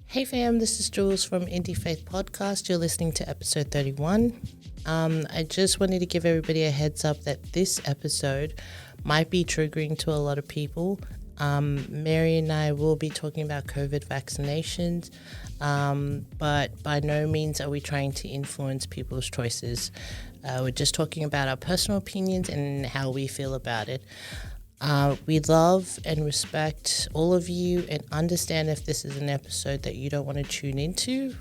Hey fam, this is Jules from Indie Faith Podcast. You're listening to episode 31. I just wanted to give everybody a heads up that this episode might be triggering to a lot of people. Mary and I will be talking about COVID vaccinations, but by no means are we trying to influence people's choices. We're just talking about our personal opinions and how we feel about it. We love and respect all of you and understand if this is an episode that you don't want to tune into.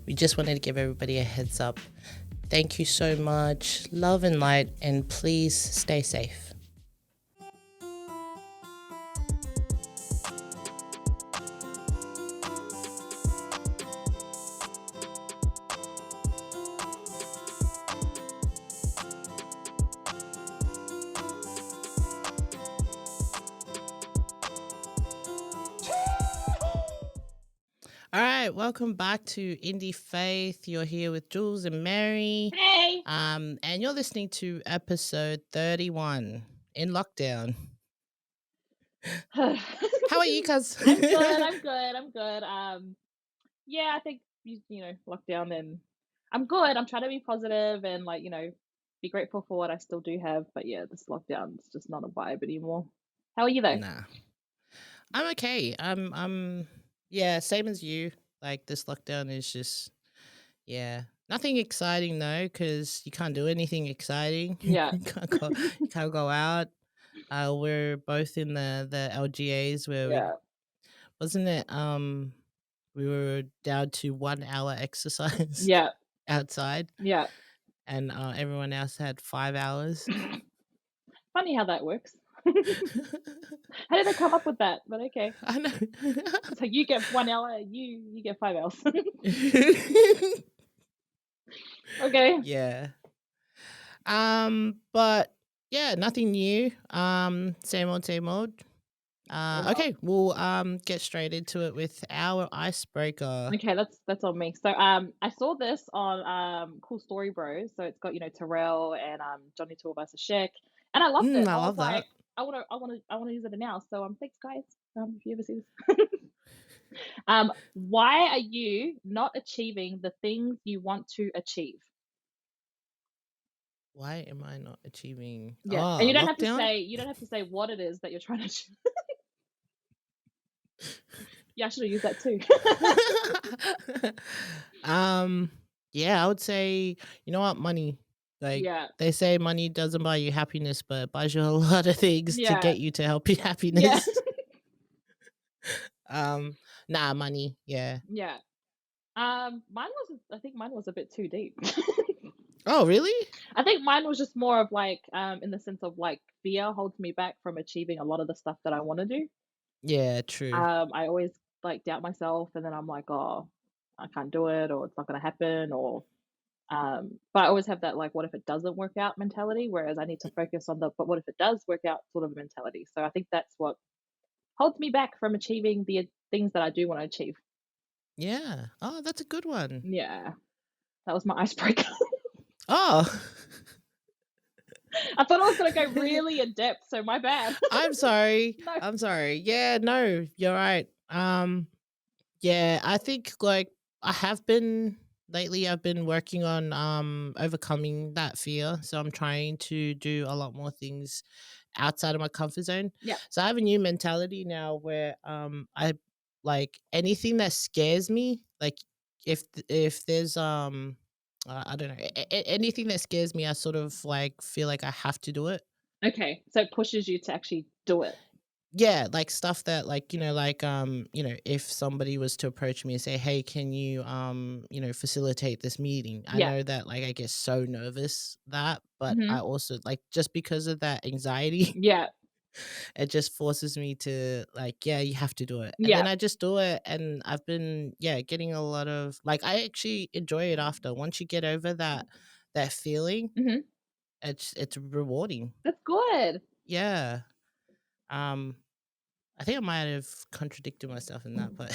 We just wanted to give everybody a heads up. Thank you so much. Love and light, and please stay safe. All right, welcome back to Indie Faith. You're here with Jules and Mary. Hey. And you're listening to episode 31 in lockdown. How are you, cuz? I'm good. Yeah, I think lockdown, and I'm good. I'm trying to be positive and be grateful for what I still do have. But yeah, this lockdown is just not a vibe anymore. How are you though? Nah. I'm okay. I'm yeah, same as you. Like this lockdown is just nothing exciting though, because you can't do anything exciting. Yeah. You can't go out. We're both in the LGAs where Yeah. wasn't it we were down to 1 hour exercise Yeah. outside, Yeah. and everyone else had 5 hours. Funny how that works. How did they come up with that? But okay. I know. So you get 1 hour, you get 5 hours. Okay. Yeah. But yeah, nothing new. Same old, same old. Okay, we'll get straight into it with our icebreaker. Okay, that's on me. So I saw this on Cool Story Bros. So it's got, Terrell and Johnny Two of Us a Shek. And I loved it. I I was love like, that. I wanna use it now. So thanks guys. If you ever see this. Why are you not achieving the things you want to achieve? Why am I not achieving? Yeah. And Oh, lockdown? you don't have to say what it is that you're trying to achieve. Yeah, I should have used that too. Yeah, I would say, you know what, money. Like Yeah. they say money doesn't buy you happiness, but it buys you a lot of things to Yeah. get you to help you Yeah. happiness. Money, yeah. Yeah. I think mine was a bit too deep. Oh, really? I think mine was just more of in the sense of fear holds me back from achieving a lot of the stuff that I want to do. Yeah, true. I always doubt myself, and then I'm like, oh, I can't do it, or it's not going to happen, or but I always have that what if it doesn't work out mentality, whereas I need to focus on the but what if it does work out sort of mentality. So I think that's what holds me back from achieving the things that I do want to achieve. Yeah. Oh, that's a good one. Yeah, that was my icebreaker. Oh. I thought I was going to go really in depth, so my bad. I'm sorry. No. I'm sorry. Yeah, no, you're right. Yeah, I think I've been working on overcoming that fear. So I'm trying to do a lot more things outside of my comfort zone. Yeah. So I have a new mentality now where I like anything that scares me, like if there's I don't know, anything that scares me, I sort of feel like I have to do it. Okay, so it pushes you to actually do it. Yeah, like stuff that if somebody was to approach me and say, "Hey, can you facilitate this meeting?" I Yeah. know that I get so nervous but I Mhm. also just because of that anxiety, Yeah. it just forces me to yeah, you have to do it. And Yeah. then I just do it, and I've been getting a lot of I actually enjoy it after. Once you get over that feeling, Mhm. it's rewarding. That's good. Yeah. Um I think I might have contradicted myself in that, but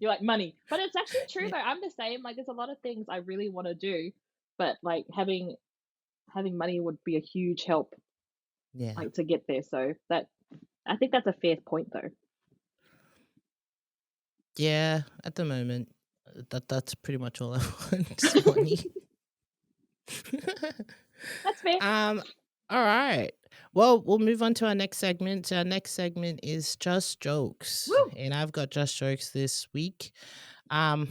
You're like, "Money." But it's actually true yeah, though, I'm the same, there's a lot of things I really wanna do, but, having money would be a huge help, yeah. to get there, so that I think that's a fair point though. Yeah, at the moment, that's pretty much all I want is money. That's fair. um, all right. Well, we'll move on to our next segment. Our next segment is just jokes, Woo! and I've got just jokes this week. Um,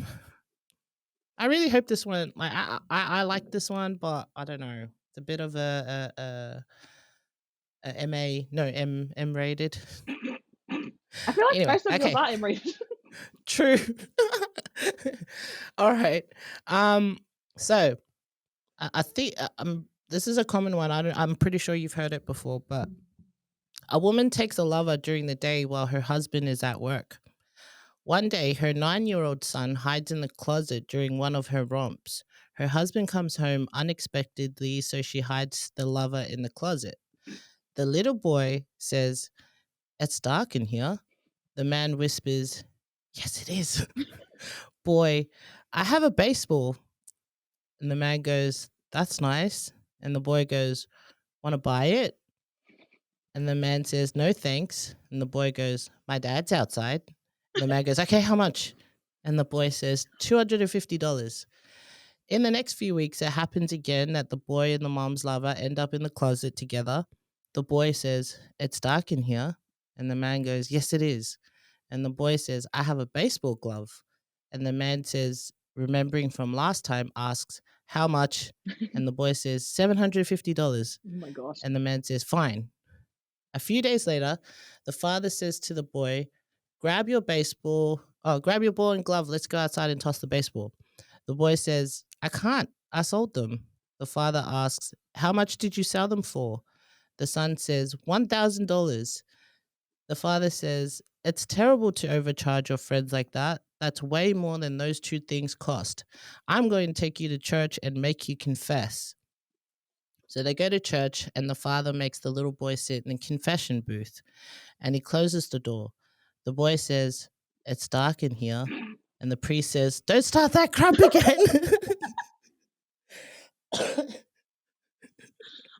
I really hope this one, like, I like this one, but I don't know. It's a bit of a MA, no M rated. I feel like Anyway, most of yours okay, are M-rated. true. All right. Um, so I think this is a common one. I'm pretty sure you've heard it before, but a woman takes a lover during the day while her husband is at work. One day, her 9-year-old son hides in the closet during one of her romps. Her husband comes home unexpectedly, so she hides the lover in the closet. The little boy says, "It's dark in here." The man whispers, "Yes, it is." "Boy, I have a baseball." And the man goes, "That's nice." And the boy goes, "Want to buy it?" And the man says, "No, thanks." And the boy goes, "My dad's outside." And the man goes, "Okay, how much?" And the boy says, $250. In the next few weeks, it happens again that the boy and the mom's lover end up in the closet together. The boy says, "It's dark in here." And the man goes, "Yes, it is." And the boy says, "I have a baseball glove." And the man says, remembering from last time, asks, "How much?" And the boy says, $750. Oh my gosh. And the man says, "Fine." A few days later, the father says to the boy, grab your ball and glove. Let's go outside and toss the baseball." The boy says, "I can't. I sold them." The father asks, "How much did you sell them for?" The son says, $1,000. The father says, "It's terrible to overcharge your friends like that. That's way more than those two things cost. I'm going to take you to church and make you confess." So they go to church, and the father makes the little boy sit in the confession booth, and he closes the door. The boy says, "It's dark in here." And the priest says, "Don't start that crap again."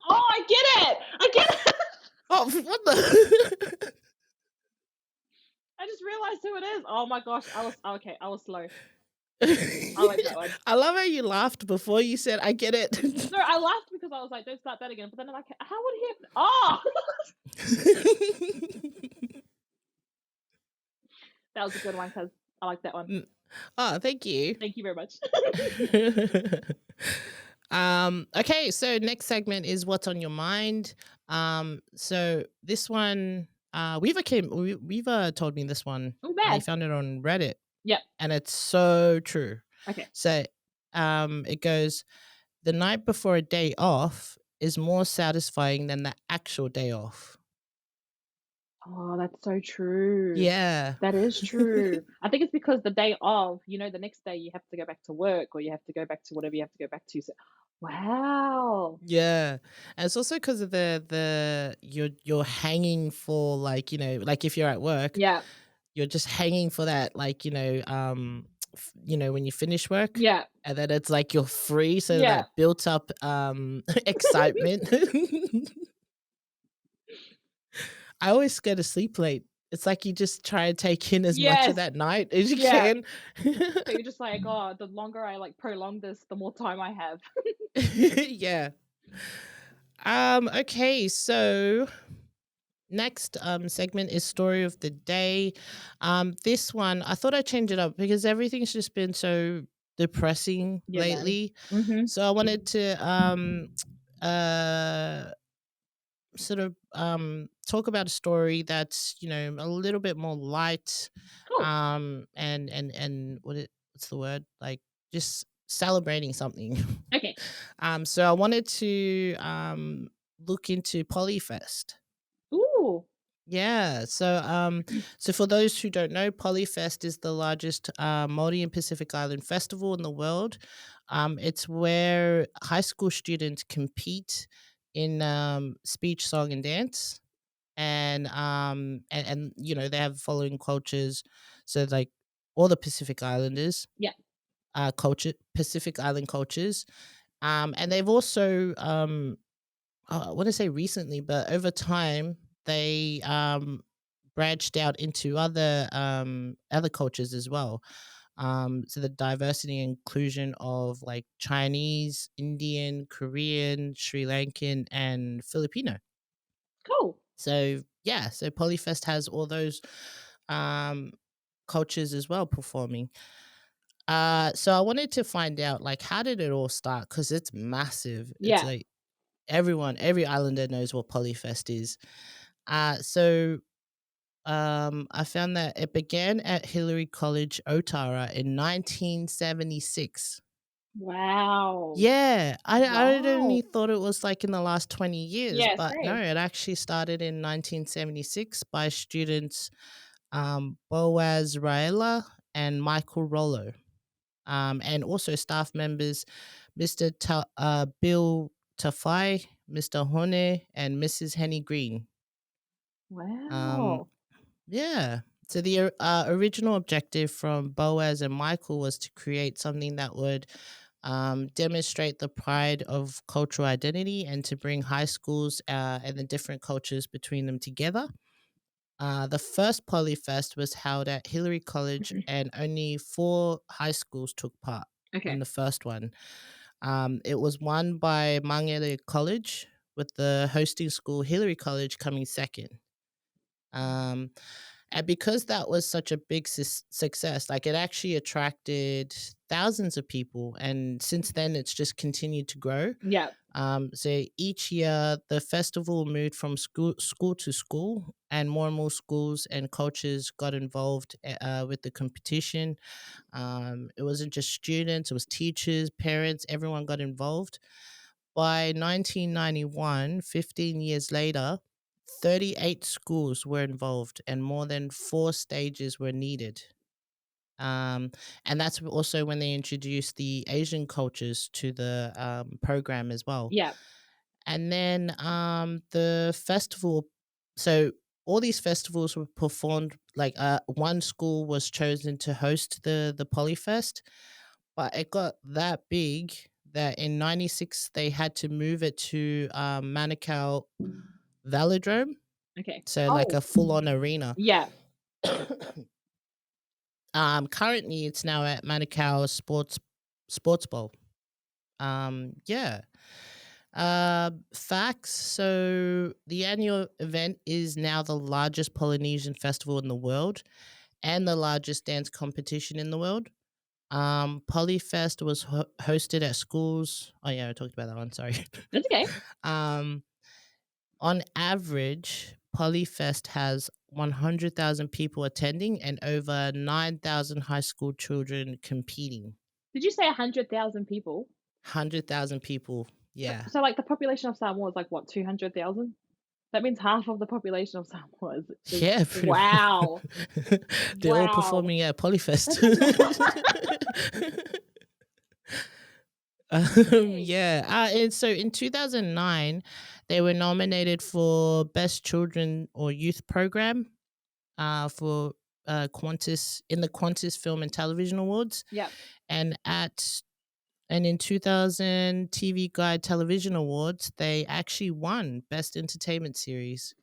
Oh, I get it! I get it! Oh, what the? I just realized who it is. Oh my gosh, I was okay, I was slow. I like that one. I love how you laughed before you said, "I get it." No, I laughed because I was like, "Don't start that again." But then I'm like, "How would he have?" Oh, that was a good one because I like that one. Oh, thank you. Thank you very much. Okay, so next segment is what's on your mind. So this one, Weaver told me this one. Oh, He bad. found it on Reddit, Yep. and it's so true. Okay. So, it goes, "The night before a day off is more satisfying than the actual day off." Oh, that's so true. Yeah. That is true. I think it's because the day of, the next day you have to go back to work or you have to go back to whatever you have to go back to. So, wow. Yeah, and it's also because of you're hanging for, like, like if you're at work, Yeah. you're just hanging for that, like, when you finish work, Yeah. and then it's like you're free, so Yeah. that built up excitement. I always go to sleep late. It's like you just try and take in as much of Yes. that night as you Yeah. can. So you're just like, "Oh, the longer I, like, prolong this, the more time I have." Yeah. Okay, so next segment is story of the day. This one I thought I'd change it up because everything's just been so depressing Yeah, man. lately. Mhm. So I wanted to uh sort of talk about a story that's, a little bit more light, Cool. and what's the word? Like, just celebrating something. Okay. So I wanted to look into Polyfest. Ooh. Yeah. So for those who don't know, Polyfest is the largest multi and Pacific Island festival in the world. It's where high school students compete in speech, song, and dance, and they have following cultures. So, like, all the Pacific Islanders, Yeah. Pacific Island cultures, and they've also I want to say recently, but over time they branched out into other cultures as well. So the diversity and inclusion of like Chinese, Indian, Korean, Sri Lankan, and Filipino. Cool. So yeah, so Polyfest has all those um, cultures as well performing. So I wanted to find out like how did it all start? Because it's massive. It's Yeah. like every islander knows what Polyfest is. So I found that it began at Hillary College, Otara in 1976. Wow. Yeah, I Wow. only thought it was like in the last 20 years, Yeah, but no, same. it actually started in 1976 by students Boaz Raela and Michael Rollo, and also staff members Bill Tafai, Mr. Hone, and Mrs. Henny Green. Um, Wow. Yeah. So the original objective from Boaz and Michael was to create something that would demonstrate the pride of cultural identity and to bring high schools and the different cultures between them together. The first Polyfest was held at Hillary College, and only 4 high schools took part in Okay. the first one. It was won by Mangere College, with the hosting school Hillary College coming second. Um, and because that was such a big success, like it actually attracted thousands of people. And since then, it's just continued to grow. Yeah. So each year, the festival moved from school to school, and more schools and cultures got involved with the competition. It wasn't just students, it was teachers, parents, everyone got involved. By 1991, 15 years later, 38 schools were involved and more than 4 stages were needed. And that's also when they introduced the Asian cultures to the program as well. Yeah. And then the festival, so all these festivals were performed, like one school was chosen to host the Polyfest, but it got that big that in 96 they had to move it to Manukau Velodrome, Okay. so like Oh, a full-on arena. yeah. Currently it's now at Manukau Sports Bowl. Yeah. Facts. So the annual event is now the largest Polynesian festival in the world and the largest dance competition in the world. Polyfest was hosted at schools. Oh yeah, I talked about that one. Sorry. That's okay. um, on average, Polyfest has 100,000 people attending and over 9,000 high school children competing. Did you say 100,000 people? 100,000 people. So, Yeah. so like the population of Samoa is like what, 200,000? That means half of the population of Samoa is Yeah, pretty wow. much. They're all Wow. performing at Polyfest. That's insane. Yeah. And so in 2009, they were nominated for Best Children or Youth Program for Qantas in the Qantas Film and Television Awards, Yeah. and in 2000 TV Guide Television Awards, they actually won Best Entertainment Series.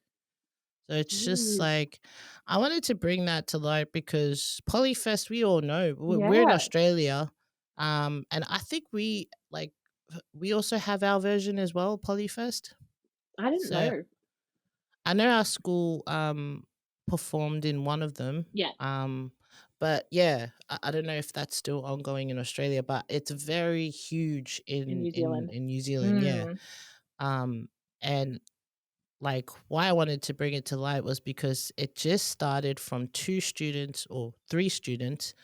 So it's just Jeez. like I wanted to bring that to light because Polyfest, we all know we're in Yeah. Australia, and I think we also have our version as well, Polyfest. I didn't So know. I know our school performed in one of them, Yeah. but yeah, I don't know if that's still ongoing in Australia, but it's very huge In in New Zealand. New Zealand, yeah. Mm. And like why I wanted to bring it to light was because it just started from 2 students or 3 students,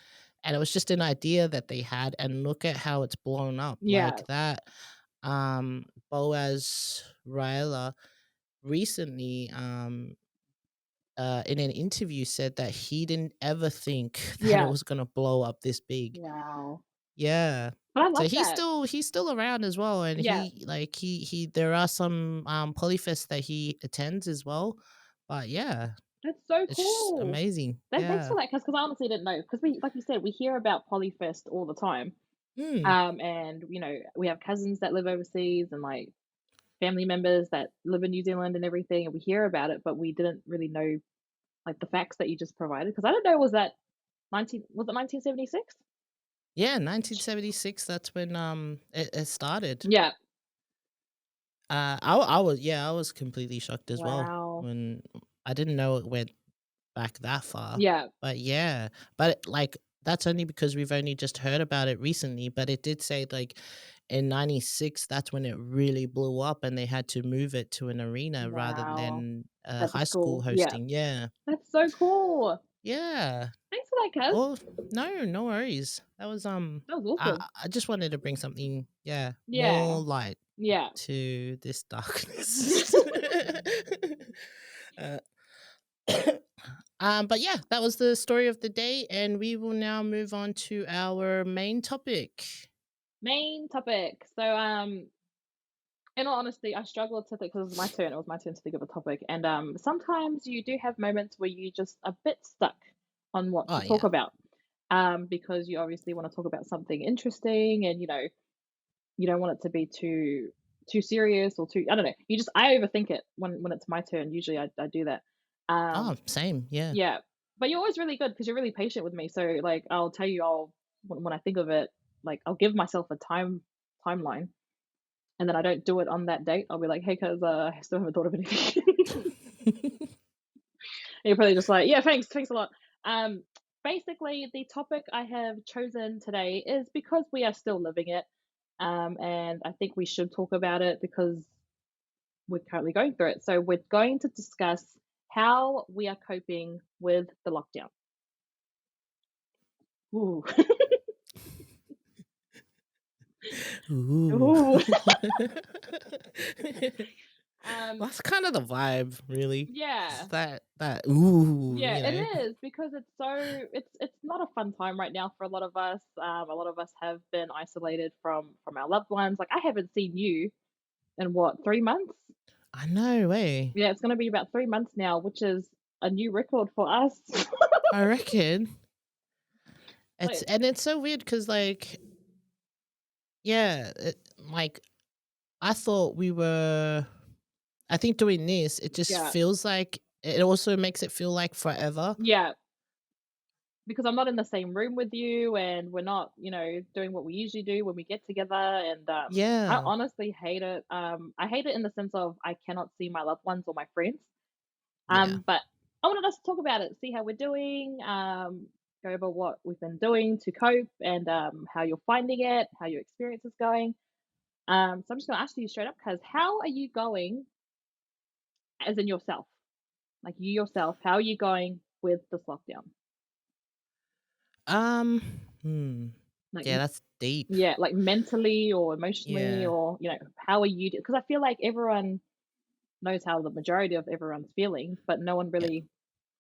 and it was just an idea that they had, and look at how it's blown up Yeah. like that. Boaz Raela recently in an interview said that he didn't ever think that it Yeah. was going to blow up this big. Wow. Yeah. But I So love that. he's still around as well, and Yeah. he there are some polyfests that he attends as well. But yeah, That's so it's just cool. amazing. Thanks Yeah. for that, because I honestly didn't know. Because we, like you said, we hear about Polyfest all the time. Mm, And we have cousins that live overseas and like family members that live in New Zealand and everything, and we hear about it, but we didn't really know like the facts that you just provided? Because I don't know, was it 1976? Yeah, 1976. That's when it started. Yeah. I was completely shocked as well Wow. when I didn't know it went back that far. Yeah. But yeah, but like that's only because we've only just heard about it recently. But it did say like in '96, that's when it really blew up, and they had to move it to an arena rather Wow. than At the high school school. Yeah. hosting. Yeah, That's so cool. yeah. Thanks for that, Kaz. Oh no, no worries. That was That was I awesome. I just wanted to bring something, yeah, Yeah. more light Yeah. to this darkness. uh, but yeah, that was the story of the day, and we will now move on to our main topic. Main topic. So, in all honesty, I struggled to think because it was my turn. It was my turn to think of a topic, and sometimes you do have moments where you just a bit stuck on what Oh to talk yeah. about, because you obviously want to talk about something interesting, and you don't want it to be too serious or too. I don't know. I overthink it when it's my turn. Usually, I do that. Oh, Um, same. Yeah. yeah, but you're always really good because you're really patient with me. So like, I'll tell you, when I think of it, like I'll give myself a timeline and then I don't do it on that date. I'll be like, "Hey, cuz, I still haven't thought of anything." You're probably just like, "Yeah, thanks a lot." Um, Basically, the topic I have chosen today is because we are still living it, and I think we should talk about it because we're currently going through it. So we're going to discuss how we are coping with the lockdown. Ooh. Ooh. Ooh. Um, That's kind of the vibe, really. It's yeah. that ooh, Yeah, you it know. is because it's not a fun time right now for a lot of us. A lot of us have been isolated from our loved ones. Like I haven't seen you in what, 3 months? I know, way. Yeah, it's gonna be about 3 months now, which is a new record for us. I reckon Like, it's so weird because like yeah, like I thought we were. I think doing this, it just yeah, feels like it also makes it feel like forever. yeah, because I'm not in the same room with you, and we're not, doing what we usually do when we get together. And I Yeah, honestly hate it. I hate it in the sense of I cannot see my loved ones or my friends. yeah. But I wanted us to talk about it, see how we're doing, go over what we've been doing to cope, and how you're finding it, how your experience is going. So I'm just going to ask you straight up, because how are you going, as in yourself, like you yourself, how are you going with this lockdown? Um, hmm. Like, Yeah, that's deep. yeah, like mentally or emotionally, Yeah, or how are you? Because I feel like everyone knows how the majority of everyone's feeling, but no one yeah, really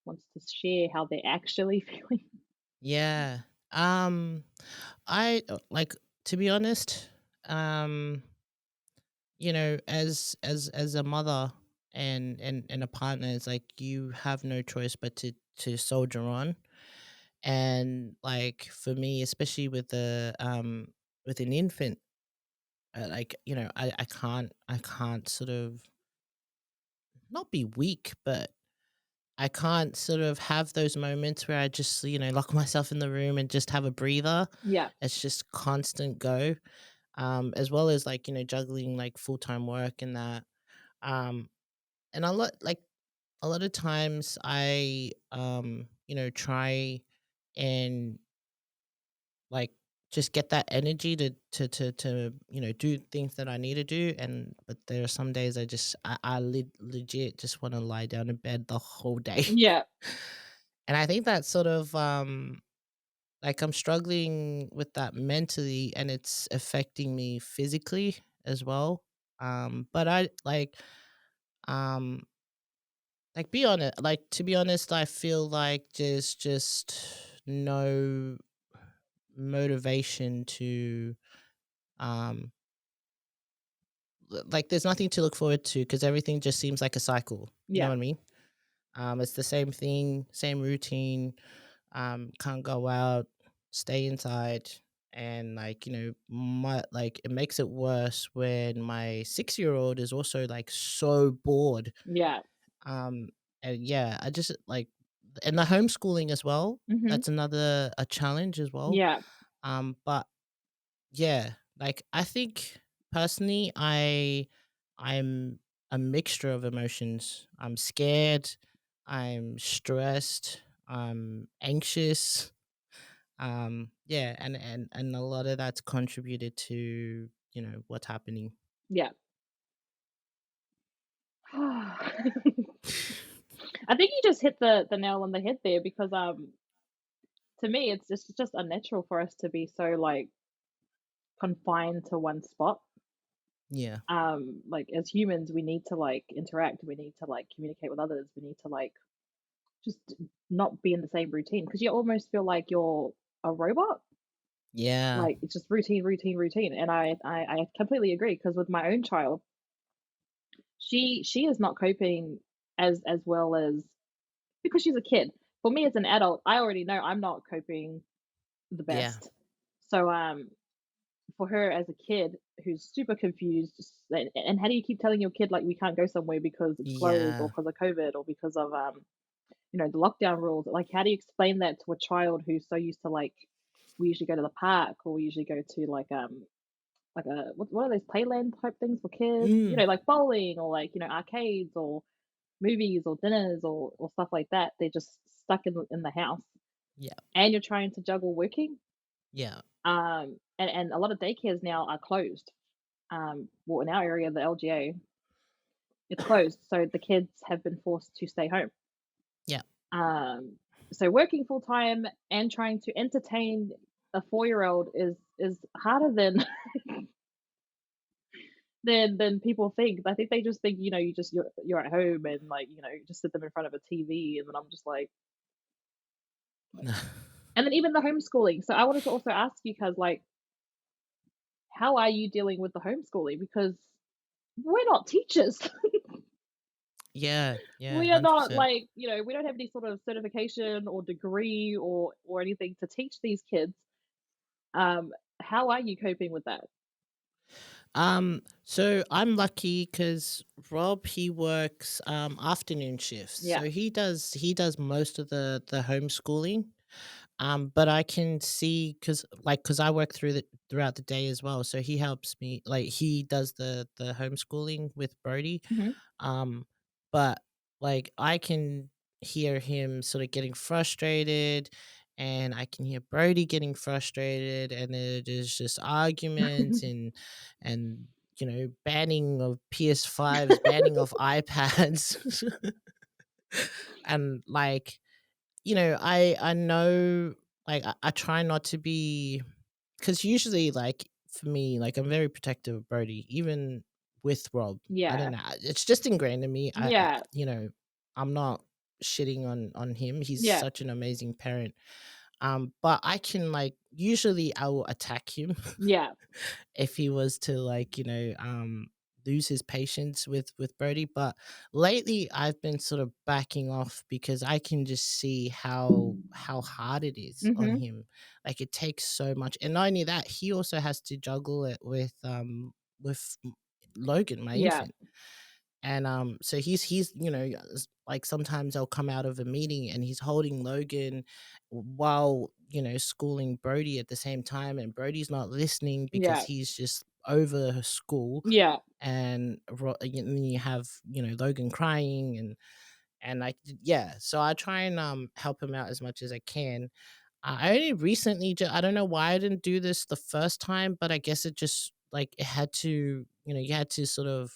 wants to share how they're actually feeling. yeah. Um, I like to be honest. Um, as a mother and a partner, it's like you have no choice but to soldier on. And like for me, especially with an infant, like I can't sort of not be weak, but I can't sort of have those moments where I just lock myself in the room and just have a breather. Yeah, It's just constant go, as well as like juggling like full time work and that. Um, and a lot of times I try and like just get that energy to do things that I need to do. And but there are some days I legit just want to lie down in bed the whole day. yeah, And I think that's sort of like I'm struggling with that mentally, and it's affecting me physically as well. But I um be honest, like to be honest, I feel like there's just no motivation to um like there's nothing to look forward to because everything just seems like a cycle. You know yeah, what I mean? It's the same thing, same routine. Can't go out, stay inside, and like my like it makes it worse when my 6 year old is also like so bored. yeah, Um, and yeah, I just like and the homeschooling as well. Mhm. That's another a challenge as well. Yeah. But yeah, like I think personally, I'm a mixture of emotions. I'm scared, I'm stressed, I'm anxious. Yeah, and a lot of that's contributed to, what's happening. Yeah. I think you just hit the nail on the head there because, to me, it's just unnatural for us to be so, like, confined to one spot. Yeah. Like, as humans, we need to, like, interact, we need to, like, communicate with others, we need to, like, just not be in the same routine because you almost feel like you're a robot. Yeah. Like, it's just routine, routine, routine, and I completely agree because with my own child, she is not coping as well as because she's a kid. For me as an adult, I already know I'm not coping the Yeah. best. So, for her as a kid who's super confused, and how do you keep telling your kid, like, "We can't go somewhere because it's closed or Yeah. because of COVID or because of, the lockdown rules." Like, how do you explain that to a child who's so used to, like, we usually go to the park or we usually go to, like a what are those playland type things for kids? Mm. Like bowling or, like, arcades or movies or dinners or stuff like that. They're just stuck in the house, Yeah. and you're trying to juggle working. Yeah. And a lot of daycares now are closed. Well, in our area, the LGA, it's closed, so the kids have been forced to stay home. Yeah. Um, so working full time and trying to entertain a 4-year-old is harder than than people think. I think they just think, you're at home and, like, you just sit them in front of a TV, and then I'm just like, and then even the homeschooling. So I wanted to also ask you, cause like, how are you dealing with the homeschooling? Because we're not teachers. Yeah. Yeah. We are not 100%. like, we don't have any sort of certification or degree or anything to teach these kids. Um, how are you coping with that? So I'm lucky because Rob, he works afternoon shifts. Yeah. So he does most of the homeschooling. But I can see because I work throughout the day as well. So he helps me, like he does the homeschooling with Brody. Mhm. Um, but like I can hear him sort of getting frustrated, and I can hear Brody getting frustrated, and it is just arguments and banning of PS5s, banning of iPads, and like I know, like I try not to be, because usually, like for me, like I'm very protective of Brody, even with Rob. I don't Yeah. know. It's just ingrained in me. Yeah. I'm not shitting on him. He's Yeah. such an amazing parent. But I can, like, usually I will attack him Yeah. if he was to, like, lose his patience with Brody. But lately I've been sort of backing off because I can just see how hard it is on Mhm. him. Like, it takes so much. And not only that, he also has to juggle it with Logan, my Yeah. infant. And so he's like sometimes I'll come out of a meeting and he's holding Logan while schooling Brody at the same time, and Brody's not listening because Yeah. he's just over school. Yeah. And then you have Logan crying, and like, yeah, so I try and help him out as much as I can. I only recently I don't know why I didn't do this the first time, but I guess it just, like, it had to, you had to sort of,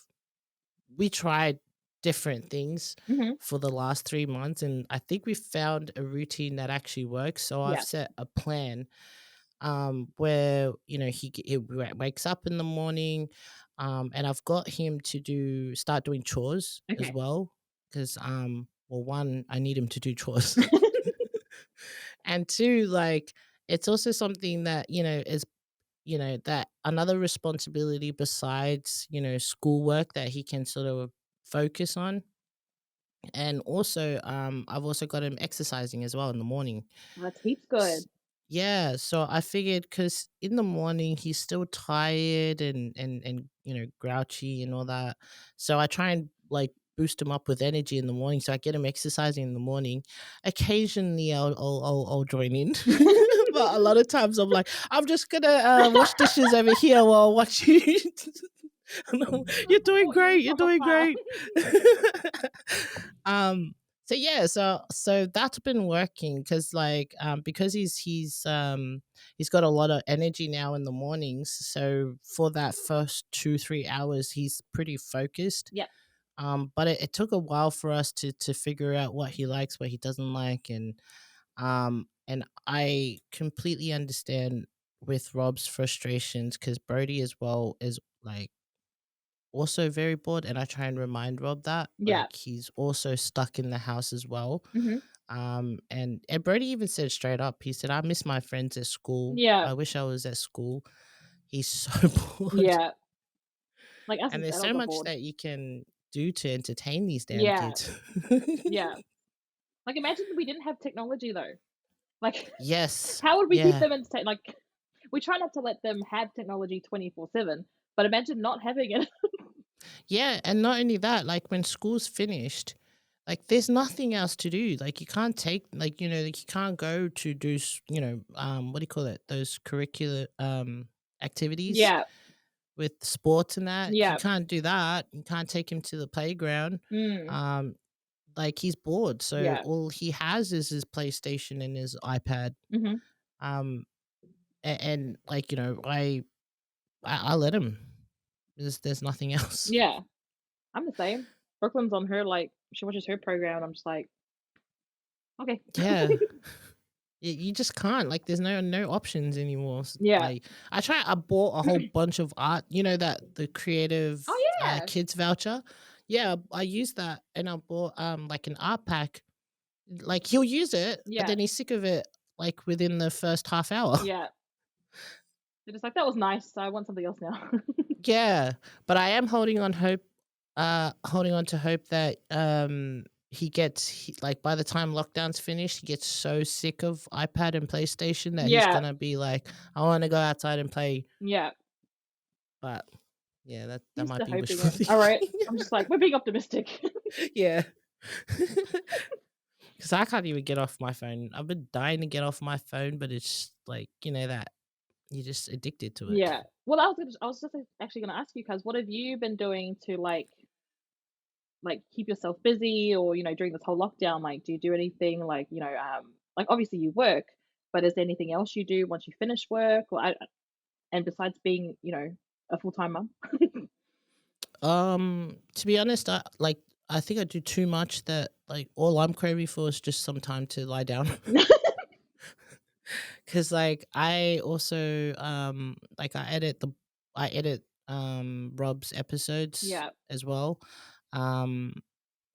we tried different things Mhm. for the last 3 months, and I think we found a routine that actually works. So I've Yeah. set a plan, where wakes up in the morning, and I've got him to start doing chores as Okay. well, because well, one, I need him to do chores, and two, like, it's also something that is that another responsibility besides schoolwork that he can sort of focus on. And also, I've also got him exercising as well in the morning. That's heaps good. S- yeah, so I figured, because in the morning he's still tired and grouchy and all that, so I try and, like, boost him up with energy in the morning. So I get him exercising in the morning. Occasionally, I'll join in, but a lot of times I'm like, I'm just gonna wash dishes over here while I watch you. You're doing Support you great. You're from doing afar. great. um. So yeah. So that's been working because because he's got a lot of energy now in the mornings. So for that first 2-3 hours, he's pretty focused. Yep. But it took a while for us to figure out what he likes, what he doesn't like, and I completely understand with Rob's frustrations because Brody as well is like also very bored, and I try and remind Rob that Yeah. like he's also stuck in the house as well. Hmm. And Brody even said straight up, he said, "I miss my friends at school. Yeah. I wish I was at school." He's so bored, Yeah. Like us and as there's so adults are much bored. that you can do to entertain these damn Yeah. kids. Yeah. Like imagine we didn't have technology though. Like Yes. how would we keep Yeah. them entertained? Like we try not to let them have technology 24/7, but imagine not having it. Yeah, and not only that, like when school's finished, like there's nothing else to do. Like you can't take like like you can't go to do what do you call it? Those curricular activities Yeah. with sports and that. You Yeah. can't do that. You can't take him to the playground. Mm. Um like he's bored. So Yeah. all he has is his PlayStation and his iPad. Hmm. Um and like, I let him. There's nothing else. Yeah. I'm the same. Brooklyn's on her like she watches her program and I'm just like, okay. Yeah. You just can't, like, there's no options anymore. Yeah. Like, I bought a whole bunch of art, that the creative, Oh yeah. kids voucher? Yeah, I used that, and I bought, like, an art pack. Like, he'll use it, but Yeah. then he's sick of it, like, within the first half hour. Yeah. They're just like, that was nice. I want something else now. Yeah, but I am holding on to hope that, like, by the time lockdown's finished, he gets so sick of iPad and PlayStation that he's Yeah. gonna be like, "I wanna go outside and play." Yeah. But, yeah, that He's might still be hoping wishful it. All right. thinking. I'm just like, we're being optimistic. Yeah. Because I can't even get off my phone. I've been dying to get off my phone, but it's like, that you're just addicted to it. Yeah. Well, I was just actually gonna ask you, cause what have you been doing to like keep yourself busy or during this whole lockdown? Like, do you do anything like like obviously you work, but is there anything else you do once you finish work or and besides being a full time mum? To be honest, I think I do too much that like all I'm craving for is just some time to lie down. Cause like I also like I edit Rob's episodes Yeah. as well. Um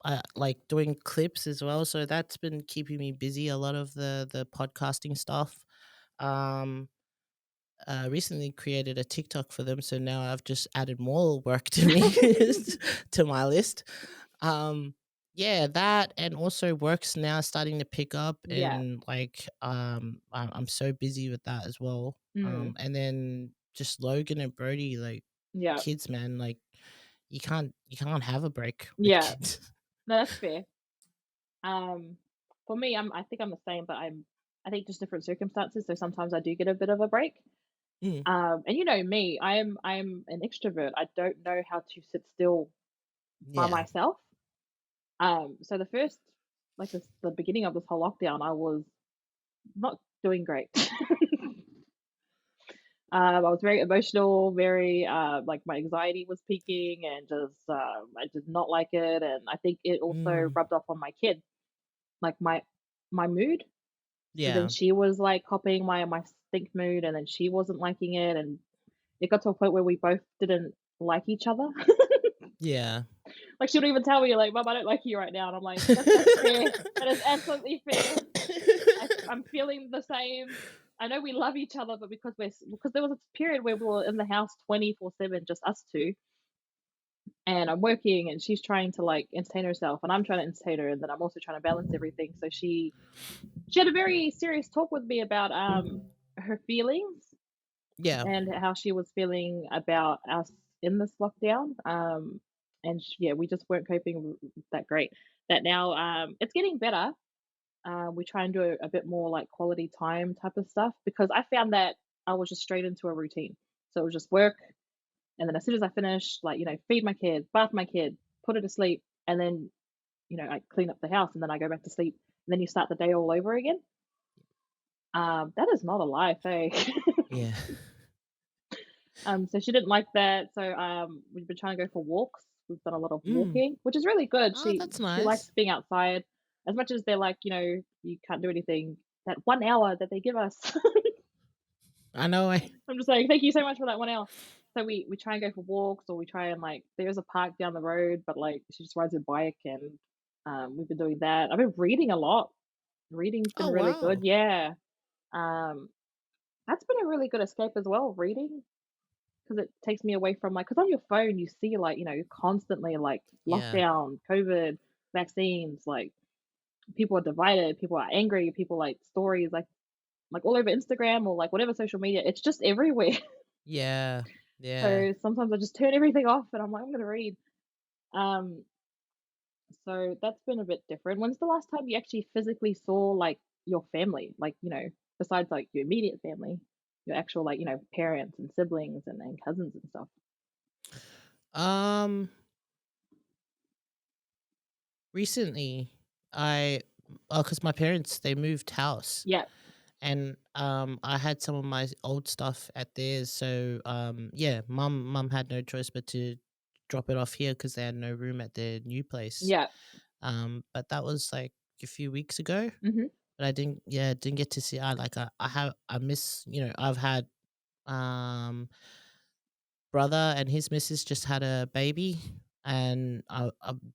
I like doing clips as well. So that's been keeping me busy, a lot of the podcasting stuff. Um Recently created a TikTok for them, so now I've just added more work to me to my list. Um, yeah, that and also work's now starting to pick up, Yeah. and like I'm so busy with that as well. Mm. And then just Logan and Brody, like Yeah. kids, man, like you can't have a break with Yeah. kids. No, that's fair. Um, for me, I think I'm the same, but I think just different circumstances. So sometimes I do get a bit of a break. Mm, And you know me, I'm an extrovert. I don't know how to sit still by yeah. myself. So the first, like the beginning of this whole lockdown, I was not doing great. I was very emotional, very like my anxiety was peaking, and just I did not like it, and I think it also Mm, rubbed off on my kid, like my mood. So then yeah. she was like copying my stink mood, and then she wasn't liking it, and it got to a point where we both didn't like each other. Yeah. Like she would even tell me like, "Mum, I don't like you right now," and I'm like, That's fair. That is absolutely fair. I'm feeling the same. I know we love each other, but because there was a period where we were in the house 24/7, just us two, and I'm working, and she's trying to like entertain herself, and I'm trying to entertain her, and then I'm also trying to balance everything. So she had a very serious talk with me about her feelings Yeah. and how she was feeling about us in this lockdown. and yeah, we just weren't coping that great. That now, it's getting better. We try and do a bit more like quality time type of stuff because I found that I was just straight into a routine. So it was just work, and then as soon as I finish, like, feed my kid, bath my kid, put her to sleep, and then, I clean up the house and then I go back to sleep. And then you start the day all over again. That is not a life, eh? Yeah. So she didn't like that. So we've been trying to go for walks. We've done a lot of Mm. walking, which is really good. Oh, She that's she likes nice. being outside. As much as they're like, you can't do anything, that 1 hour that they give us. I know. I'm just like, thank you so much for that 1 hour. So we try and go for walks, or we try and like there's a park down the road, but like she just rides her bike, and we've been doing that. I've been reading a lot. Reading's been Oh, really good. wow. Yeah. Um, that's been a really good escape as well, reading, because it takes me away from like, because on your phone you see like, constantly like Yeah. lockdown, COVID, vaccines, like people are divided, people are angry, people like stories like all over Instagram or like whatever social media. It's just everywhere. Yeah. Yeah. So sometimes I just turn everything off and I'm like, I'm gonna read. Um, so that's been a bit different. When's the last time you actually physically saw like your family? Like, besides like your immediate family, your actual like, parents and siblings and cousins and stuff. Um, recently I because my parents, they moved house, Yeah. and I had some of my old stuff at theirs, so yeah, mum had no choice but to drop it off here because they had no room at their new place. Yeah. But that was like a few weeks ago. Mhm. But I didn't get to see. I miss, I've had um brother and his missus just had a baby, and I'm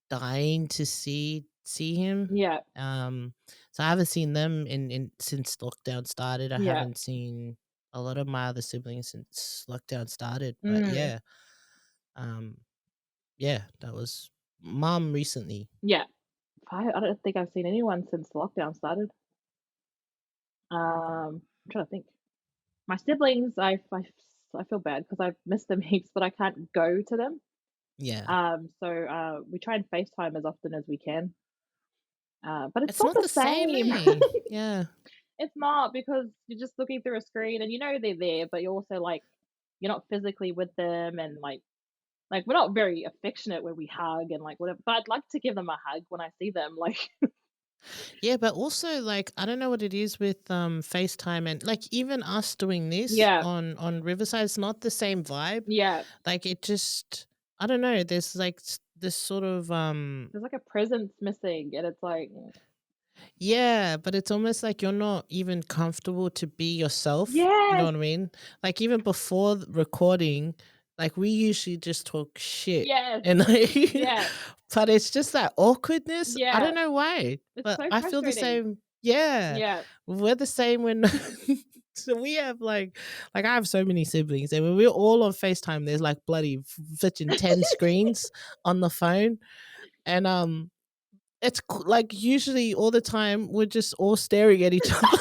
dying to see him. Yeah. So I haven't seen them in since lockdown started. I Yeah. haven't seen a lot of my other siblings since lockdown started. But Mm. um, yeah, that was mom recently. Yeah. I don't think I've seen anyone since lockdown started. I'm trying to think. My siblings, I feel bad because I've missed them heaps, but I can't go to them. Yeah, So we try and FaceTime as often as we can. But it's it's not not the the same, same. eh? Yeah. It's not, because you're just looking through a screen and you know they're there, but you're also like you're not physically with them, and like we're not very affectionate when we hug and like whatever. But I'd like to give them a hug when I see them. Like, Yeah, but also like I don't know what it is with FaceTime, and like even us doing this yeah, on Riverside, it's not the same vibe. yeah. Like it just I don't know, there's like this sort of There's like a presence missing, and it's like, yeah, but it's almost like you're not even comfortable to be yourself. You know yes, what I mean? Like even before recording, like we usually just talk shit yes, and like yeah, but it's just that awkwardness. I yeah. don't know why, It's but so I feel the frustrating. same. Yeah. Yeah. We're the same when so we have like I have so many siblings, and when we're all on FaceTime there's like bloody fetching 10 screens on the phone, and like usually all the time we're just all staring at each other.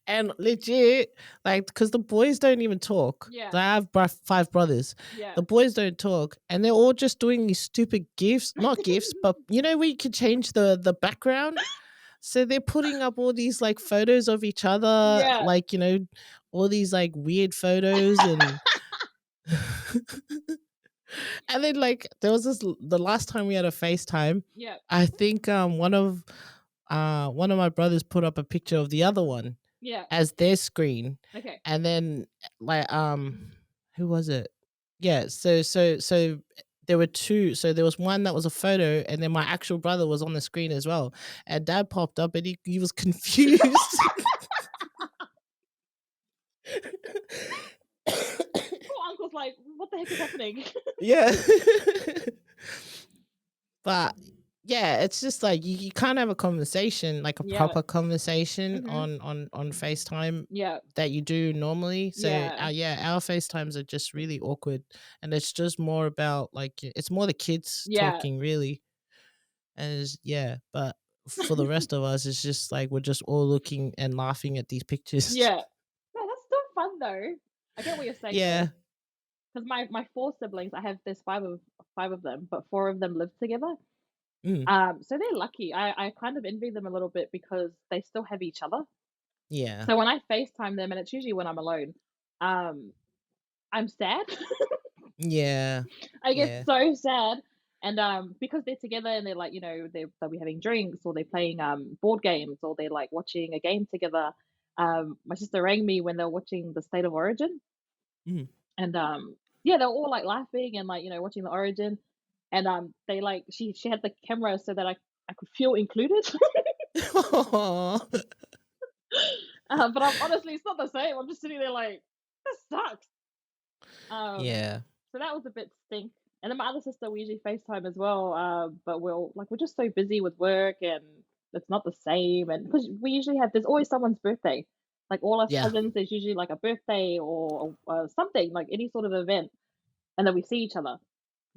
And legit, like, because the boys don't even talk. Yeah, I have five brothers. yeah. The boys don't talk, and they're all just doing these stupid gifs, not gifs, but where you can change the background. So they're putting up all these like photos of each other, Yeah, like all these like weird photos, and and then like there was the last time we had a FaceTime. yeah, I think one of my brothers put up a picture of the other one yeah. as their screen, Okay. and then like who was it? Yeah, so there were two. So there was one that was a photo, and then my actual brother was on the screen as well. And dad popped up, and he was confused. Poor uncle's like, what the heck is happening? Yeah. But yeah, it's just like you can't have a conversation, like a Yeah. proper conversation Mhm. on FaceTime Yeah. that you do normally. So Yeah. yeah, our FaceTimes are just really awkward, and it's just more about like it's more the kids Yeah. talking really, and yeah, but for the rest of us, it's just like we're just all looking and laughing at these pictures. Yeah. No, that's still fun though. I get what you're saying though, Yeah, because my 4 siblings, there's 5 of them, but 4 of them live together. Mm, So they're lucky. I kind of envy them a little bit because they still have each other. yeah. So when I FaceTime them, and it's usually when I'm alone, um, I'm sad. Yeah. I get Yeah. so sad. And because they're together and they're like, they'll be having drinks or they're playing board games or they're like watching a game together. My sister rang me when they were watching the State of Origin, Mm. and yeah, they were all like laughing and like watching the Origin, and they like she had the camera so that I could feel included. Aw. But I'm honestly, it's not the same. I'm just sitting there like, this sucks. Um, Yeah. so that was a bit stink. And then my other sister, we usually FaceTime as well. But we're just so busy with work and it's not the same. And because we usually there's always someone's birthday. Like all us Yeah. cousins, there's usually like a birthday or something, like any sort of event, and then we see each other.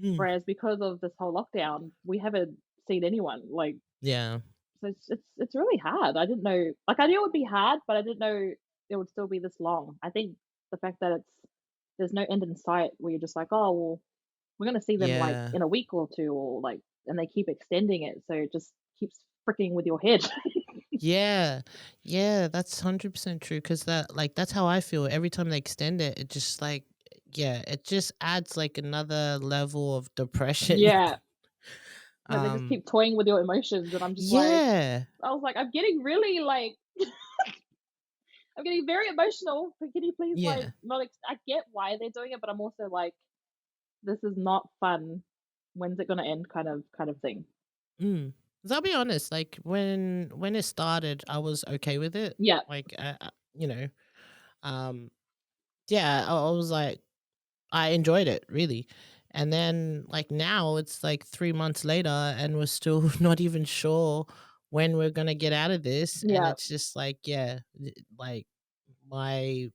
Mm. Whereas because of this whole lockdown, we haven't seen anyone. Like, Yeah. so it's really hard. I didn't know, like I knew it would be hard, but I didn't know it would still be this long. I think the fact that there's no end in sight where you're just like, oh well, we're gonna see them like Yeah. in a week or two, or like, and they keep extending it, so it just keeps freaking with your head. Yeah. Yeah, that's 100% true. Cause that's how I feel. Every time they extend it, it just like, yeah, it just adds like another level of depression. Yeah, like they just Um, keep toying with your emotions, and I'm just like, yeah. I was like, I'm getting really like, I'm getting very emotional. But can you please like Yeah. not? I get why they're doing it, but I'm also like, this is not fun. When's it gonna end? Kind of thing. Mm. 'Cause I'll be honest, like when it started, I was okay with it. Yeah, Like, um, yeah, I was like, I enjoyed it really. And then like now it's like 3 months later and we're still not even sure when we're gonna get out of this. And yeah, it's just like, yeah, like my,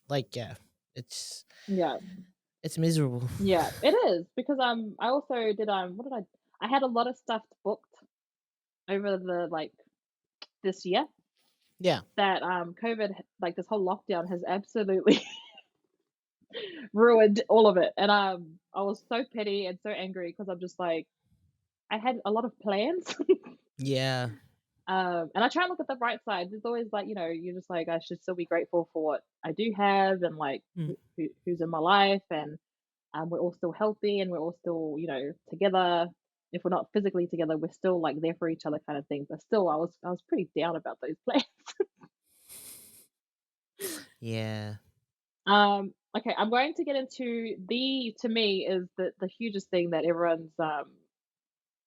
like, yeah, it's, yeah, it's miserable. yeah. It is because I also did what did I had a lot of stuff booked over the like this year Yeah. that COVID, like this whole lockdown has absolutely ruined all of it. And I was so petty and so angry because I'm just like, I had a lot of plans. Yeah. And I try and look at the bright side. There's always like, you're just like, I should still be grateful for what I do have and like Mm. who's in my life. And we're all still healthy and we're all still, together. If we're not physically together, we're still like there for each other kind of thing. But still, I was pretty down about those plans. Yeah. Okay, I'm going to get into to me is the hugest thing that everyone's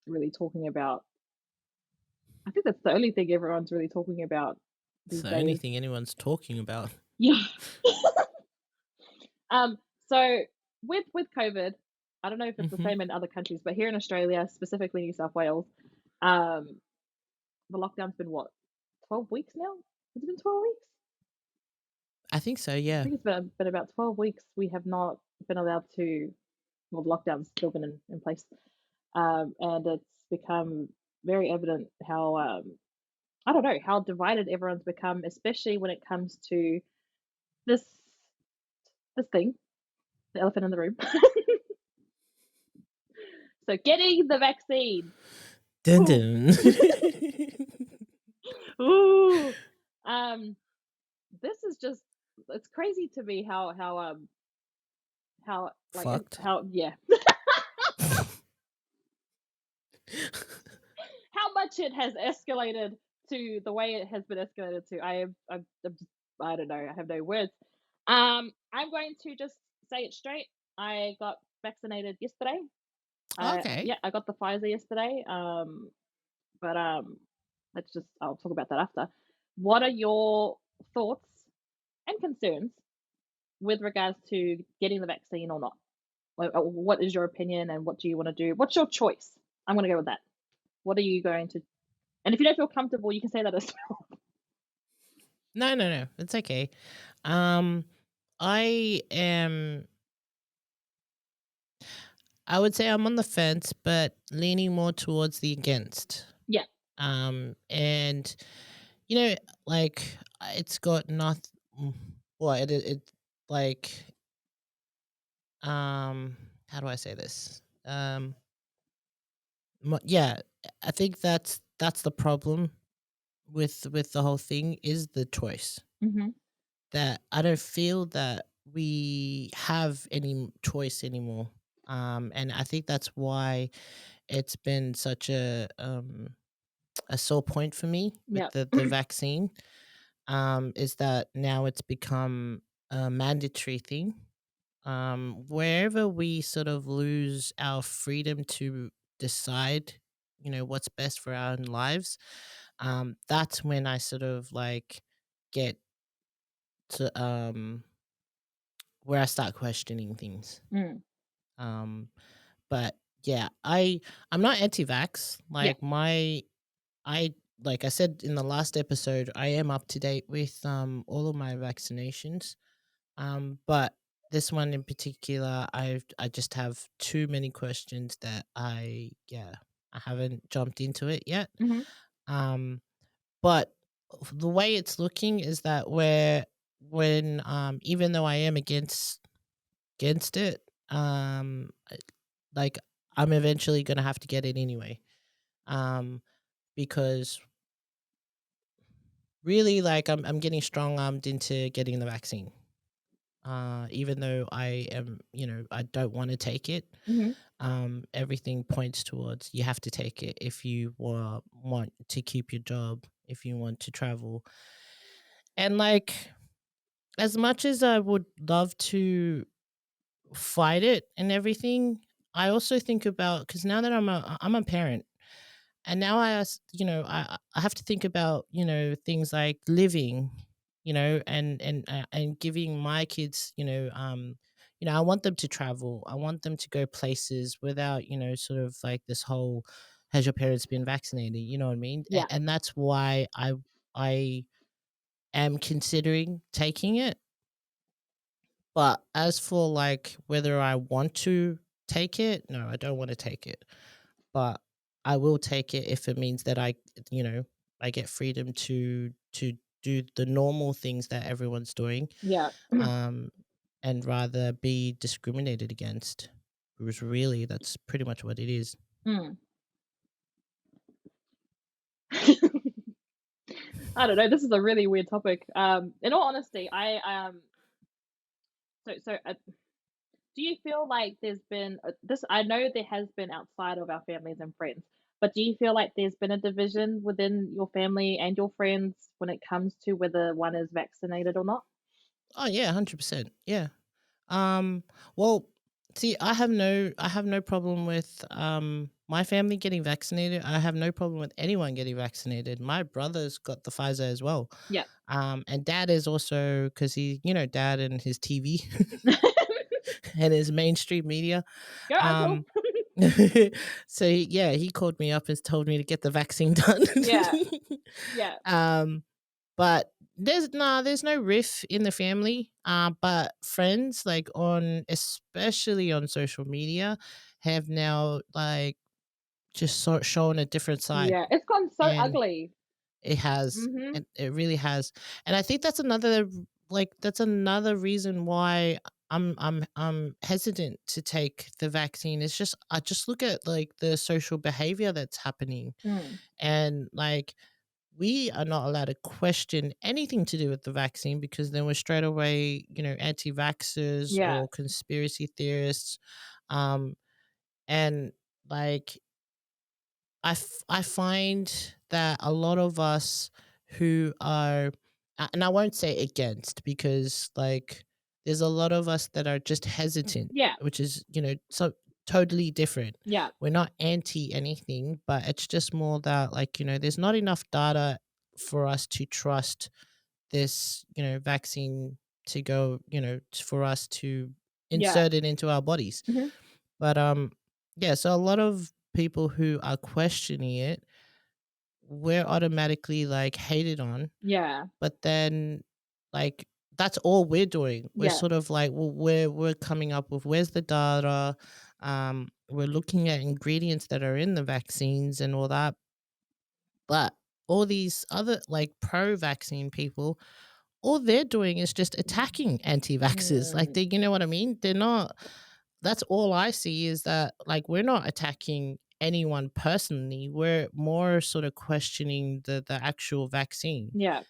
really talking about. I think that's the only thing everyone's really talking about It's these the only days. thing anyone's talking about. Yeah. So with COVID, I don't know if it's the Hmm. same in other countries, but here in Australia, specifically New South Wales, um, the lockdown's been what, 12 weeks now? Has it been 12 weeks? I think so, I yeah. think it's been about 12 weeks. We have not been allowed to, well, the lockdown's still been in place. And it's become very evident how I don't know how divided everyone's become, especially when it comes to this this thing, the elephant in the room. So getting the vaccine. Dun Ooh, dun. ooh. Um, this is just it's crazy to me how like Fucked. how yeah how much it has escalated to the way it has been escalated to. I'm just, I don't know. I have no words. I'm going to just say it straight. I got vaccinated yesterday. Okay. Yeah, I got the Pfizer yesterday. But I'll talk about that after. What are your thoughts and concerns with regards to getting the vaccine or not? What is your opinion and what do you want to do? What's your choice? I'm going to go with that. What are you going to? And if you don't feel comfortable, you can say that as well. No, no, no. It's okay. Um, I am. I would say I'm on the fence, but leaning more towards the against. Yeah, And you know, like it's got nothing. Well, it like how do I say this? Yeah, I think that's the problem with the whole thing is the choice. Mhm. That I don't feel that we have any choice anymore. And I think that's why it's been such a sore point for me with Yep. the vaccine. Is that now it's become a mandatory thing. Wherever we sort of lose our freedom to decide, what's best for our own lives, that's when I sort of like get to where I start questioning things. Mm. Um, but yeah, I'm not anti-vax. Yeah. I like I said in the last episode, I am up to date with all of my vaccinations. But this one in particular, I just have too many questions that I haven't jumped into it yet. Mhm. Um, but the way it's looking is that where when even though I am against it, like I'm eventually gonna have to get it anyway. Um, because really, like I'm getting strong armed into getting the vaccine. Even though I am, I don't want to take it. Mhm. Everything points towards you have to take it if you want to keep your job, if you want to travel, and like as much as I would love to fight it and everything, I also think about because now that I'm a parent, and now I have to think about things like living, and giving my kids I want them to travel, I want them to go places without sort of like this whole has your parents been vaccinated, you know what I mean, Yeah. and that's why I am considering taking it. But as for like whether I want to take it, no, I don't want to take it. But I will take it if it means that you know, I get freedom to do the normal things that everyone's doing, Yeah. um, and rather be discriminated against. Because really, that's pretty much what it is. Mm. I don't know. This is a really weird topic. In all honesty, do you feel like there's been this? I know there has been outside of our families and friends, but do you feel like there's been a division within your family and your friends when it comes to whether one is vaccinated or not? Oh yeah, 100%. Yeah. Um, well, see, I have no problem with my family getting vaccinated. I have no problem with anyone getting vaccinated. My brother's got the Pfizer as well. Yeah. And dad is also because dad and his TV and his mainstream media. Go, Um, Uncle. so yeah, he called me up and told me to get the vaccine done. Yeah. Yeah. um, but there's no riff in the family. But friends like on especially on social media have now like just sort shown a different side, Yeah. It's gone so and ugly. it has, Mhm. and it really has, and I think that's another reason why I'm hesitant to take the vaccine. It's just I just look at like the social behavior that's happening, Mm. and like we are not allowed to question anything to do with the vaccine because then we're straight away, anti-vaxxers Yeah. or conspiracy theorists. Um, and like I find that a lot of us who are, and I won't say against because like there's a lot of us that are just hesitant, Yeah. which is, so totally different. Yeah. We're not anti anything, but it's just more that like, there's not enough data for us to trust this, vaccine to go, for us to Yeah. insert it into our bodies. Mhm. But yeah, so a lot of people who are questioning it, we're automatically like hated on, Yeah. but then like that's all we're doing. We're Yeah. sort of like, well, we're coming up with where's the data. We're looking at ingredients that are in the vaccines and all that. But all these other like pro vaccine people, all they're doing is just attacking anti vaxxers. Like Mm. you know what I mean? They're not. that's all I see is that, like, we're not attacking anyone personally. We're more sort of questioning the actual vaccine. Yeah.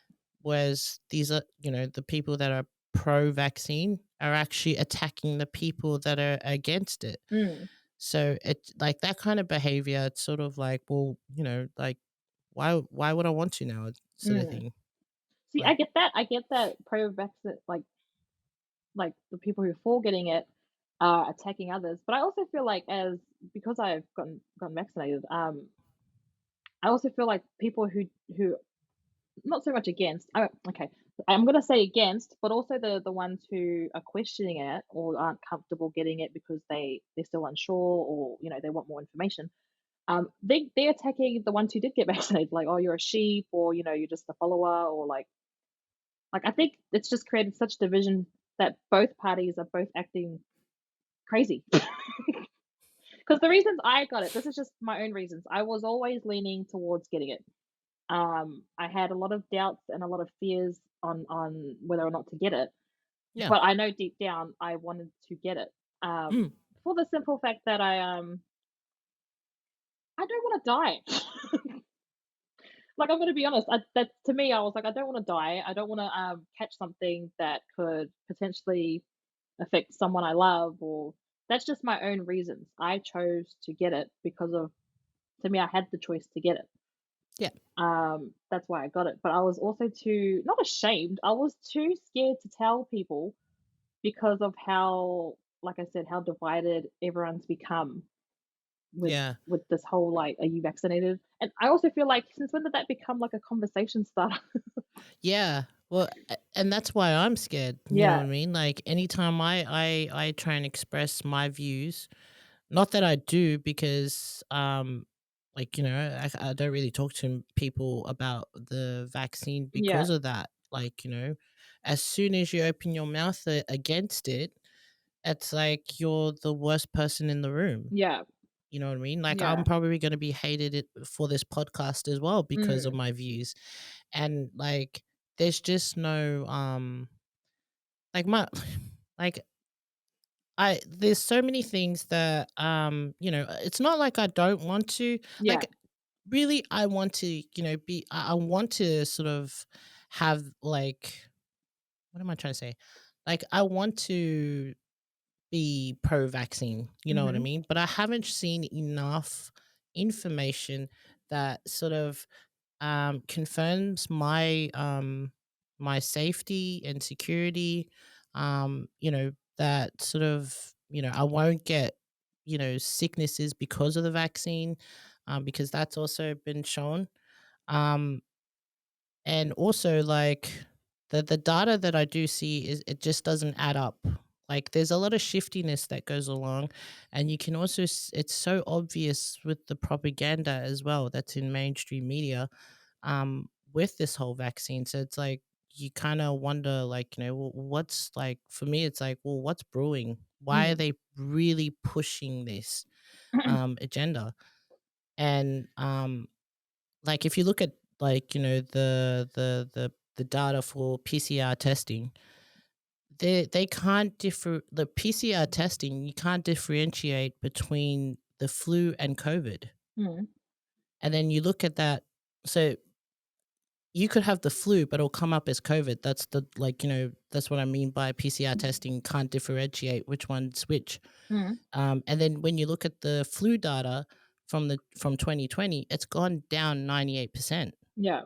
Whereas these are, the people that are pro vaccine are actually attacking the people that are against it. Mm, So it like that kind of behavior, it's sort of like, well, like why would I want to now sort of mm. thing. See, I Like, get that. I get that pro-vaccine, like the people who are for getting it are attacking others. But I also feel like as because I've gotten vaccinated, I also feel like people who not so much against. Okay, I'm gonna say against, but also the ones who are questioning it or aren't comfortable getting it because they're still unsure or they want more information. They're attacking the ones who did get vaccinated, like, oh, you're a sheep, or you're just a follower, or like I think it's just created such division that both parties are both acting crazy. Because the reasons I got it, this is just my own reasons. I was always leaning towards getting it. I had a lot of doubts and a lot of fears on whether or not to get it, yeah. but I know deep down I wanted to get it. Mm, For the simple fact that I don't want to die. Like, I'm gonna be honest, that to me, I was like, I don't want to die. I don't want to catch something that could potentially affect someone I love, or that's just my own reasons. I chose to get it because of to me, I had the choice to get it. yeah. That's why I got it. But I was also too not ashamed. I was too scared to tell people because of how, like I said, how divided everyone's become with Yeah. this whole like, are you vaccinated? And I also feel like since when did that become like a conversation starter? Yeah. Well, and that's why I'm scared. You know Yeah, what I mean? Like anytime I try and express my views, not that I do because like I don't really talk to people about the vaccine yeah, because of that. Like as soon as you open your mouth against it, it's like you're the worst person in the room. yeah, You know what I mean? Like I'm yeah. probably going to be hated for this podcast as well because of Mm, my views. And like there's just no like my like I there's so many things that it's not like I don't want to, yeah. like, really I want to, be I want to sort of have, like, what am I trying to say? Like I want to be pro vaccine, you know what I Mhm. mean? But I haven't seen enough information that sort of confirms my safety and security. That sort of, I won't get, sicknesses because of the vaccine, because that's also been shown. Um, and also, like, the data that I do see is it just doesn't add up. Like there's a lot of shiftiness that goes along, and you can also it's so obvious with the propaganda as well that's in mainstream media, with this whole vaccine. So it's like you kind of wonder, like, what's, like, for me it's like, well, what's brewing? Why are Mm. they really pushing this agenda? And like if you look at, like, the data for PCR testing, they can't differ the PCR testing, you can't differentiate between the flu and COVID. Mm. And then you look at that, so you could have the flu, but it'll come up as COVID. That's the, like, that's what I mean by PCR testing can't differentiate which one's which. Mm. And then when you look at the flu data from 2020, it's gone down 98%. Yeah.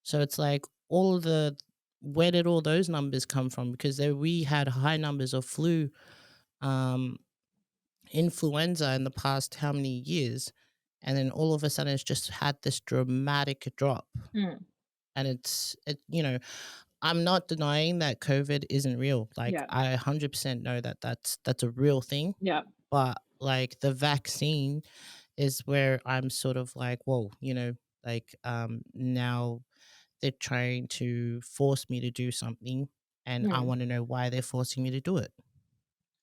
So it's like all of the where did all those numbers come from? Because we had high numbers of flu, um, influenza in the past how many years, and then all of a sudden it's just had this dramatic drop. Mm. And I'm not denying that COVID isn't real. Like Yeah. I 100% know that that's a real thing, Yeah. but like the vaccine is where I'm sort of like, whoa, like now they're trying to force me to do something, and I Mm. want to know why they're forcing me to do it.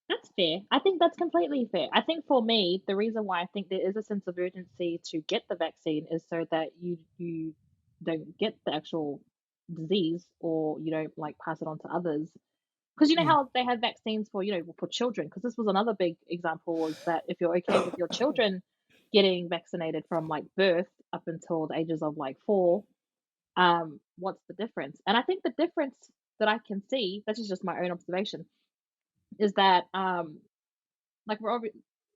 That's fair. I think that's completely fair. I think for me, the reason why I think there is a sense of urgency to get the vaccine is so that you don't get the actual disease or you don't like pass it on to others. because you know Mm. how they have vaccines for, for children, because this was another big example, was that if you're okay with your children getting vaccinated from, like, birth up until the ages of, like, 4, what's the difference? And I think the difference that I can see, this is just my own observation, is that, like, we're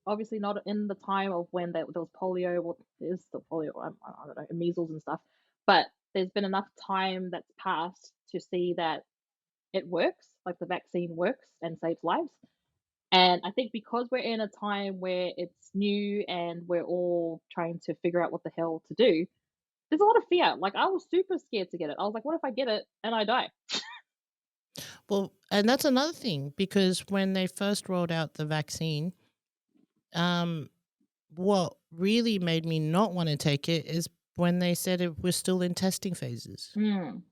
obviously not in the time of when there was polio. Well, there is still polio, I don't know, and measles and stuff, but there's been enough time that's passed to see that it works, like the vaccine works and saves lives. And I think because we're in a time where it's new and we're all trying to figure out what the hell to do, there's a lot of fear. Like, I was super scared to get it. I was like, what if I get it and I die? Well, and that's another thing because when they first rolled out the vaccine, um, what really made me not want to take it is when they said it was still in testing phases. Mm,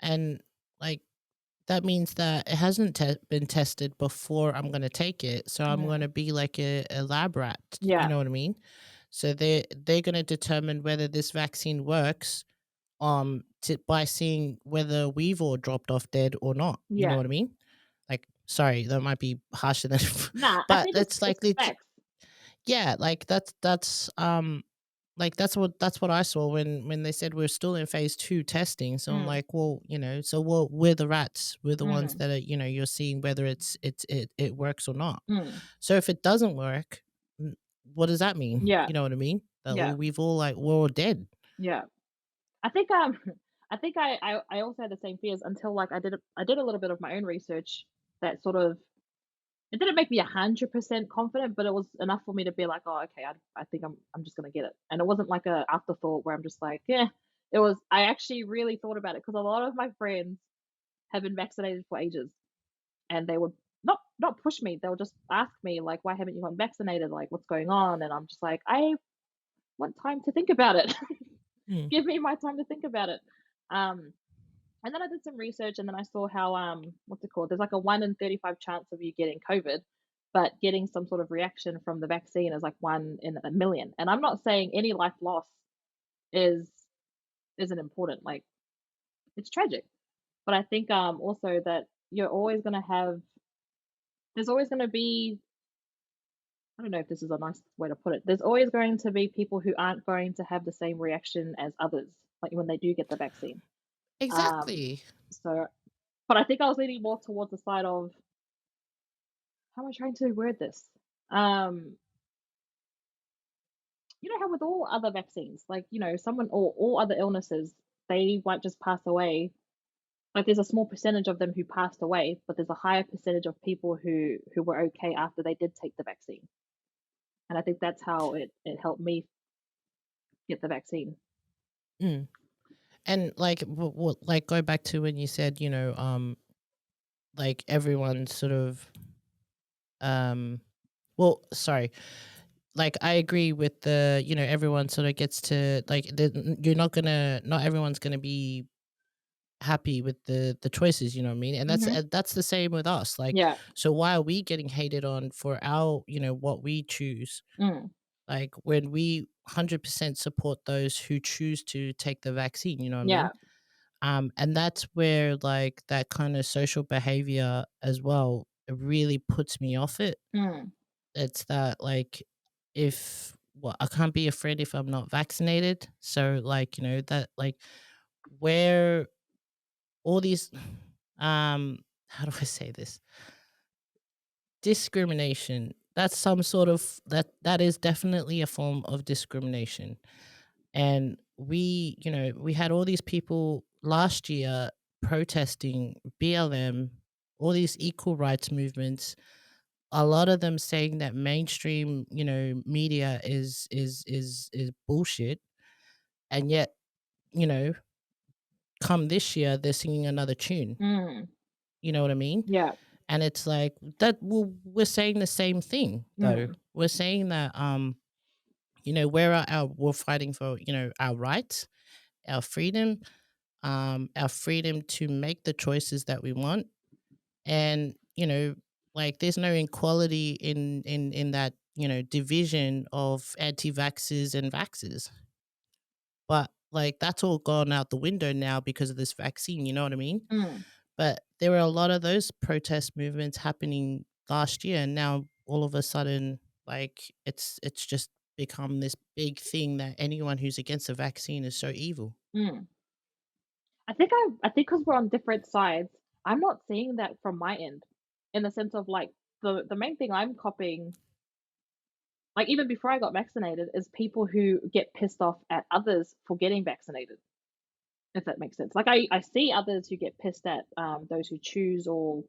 And like that means that it hasn't been tested before I'm going to take it. So I'm going mm, to be like a lab rat. You yeah, know what I mean? So they're going to determine whether this vaccine works by seeing whether we've all dropped off dead or not. You know yeah. what I mean? Like, sorry, that might be harsher than, Nah, I but think it's it's like facts. yeah, like like that's what I saw when they said we're still in phase 2 testing. So I'm Mm, like, well, so we're the rats. We're the ones mm, that are, you're seeing whether it works or not. mm. So if it doesn't work, what does that mean? Yeah, You know what I mean? That yeah, we've all like we're all dead. yeah. I think I think I also had the same fears until, like, I did a little bit of my own research that sort of, it didn't make me 100% confident, but it was enough for me to be like, oh, okay, I think I'm just gonna get it. And it wasn't like a afterthought where I'm just like, yeah. It was, I actually really thought about it, because a lot of my friends have been vaccinated for ages, and they would not push me. They would just ask me, like, why haven't you gotten vaccinated? Like, what's going on? And I'm just like, I want time to think about it. Mm. Give me my time to think about it. Um, and then I did some research, and then I saw how, what's it called? There's like a 1 in 35 chance of you getting COVID, but getting some sort of reaction from the vaccine is like 1 in a million. And I'm not saying any life loss is isn't important. Like, it's tragic. But I think also that you're always gonna have there's always gonna be, I don't know if this is a nice way to put it. There's always going to be people who aren't going to have the same reaction as others, like when they do get the vaccine. Um, Exactly. so, but I think I was leaning more towards the side of, how am I trying to word this? Um, you know how with all other vaccines, like, someone, or all other illnesses, they might just pass away. Like, there's a small percentage of them who passed away, but there's a higher percentage of people who were okay after they did take the vaccine. And I think that's how it helped me get the vaccine. Mm. And like like go back to when you said, like everyone sort of well, sorry. Like I agree with the, everyone sort of gets to like you're not everyone's going to be happy with the choices, you know what I mean? And Mhm. that's the same with us. Like, Yeah. so why are we getting hated on for our, what we choose? Mm. Like when we 100% support those who choose to take the vaccine, you know what I Yeah. mean? And that's where like that kind of social behavior as well, it really puts me off it. Mm. It's that like if well, I can't be a friend if I'm not vaccinated. So like, that like where all these how do I say this? Discrimination. That's some sort of that is definitely a form of discrimination. And we had all these people last year protesting BLM, all these equal rights movements, a lot of them saying that mainstream, media is bullshit. And yet, you know, come this year they're singing another tune. Mm. You know what I mean? Yeah. And it's like that we're saying the same thing though. Mm. We're saying that we're fighting for, our rights, our freedom, our freedom to make the choices that we want. And, like there's no equality in that, division of anti-vaxxers and vaxxers. But like that's all gone out the window now because of this vaccine, you know what I mean? Mm. But there were a lot of those protest movements happening last year, and now all of a sudden, like it's just become this big thing that anyone who's against the vaccine is so evil. Mm. I think because we're on different sides, I'm not seeing that from my end, in the sense of like the main thing I'm copying, like even before I got vaccinated, is people who get pissed off at others for getting vaccinated. If that makes sense. Like I see others who get pissed at those who choose or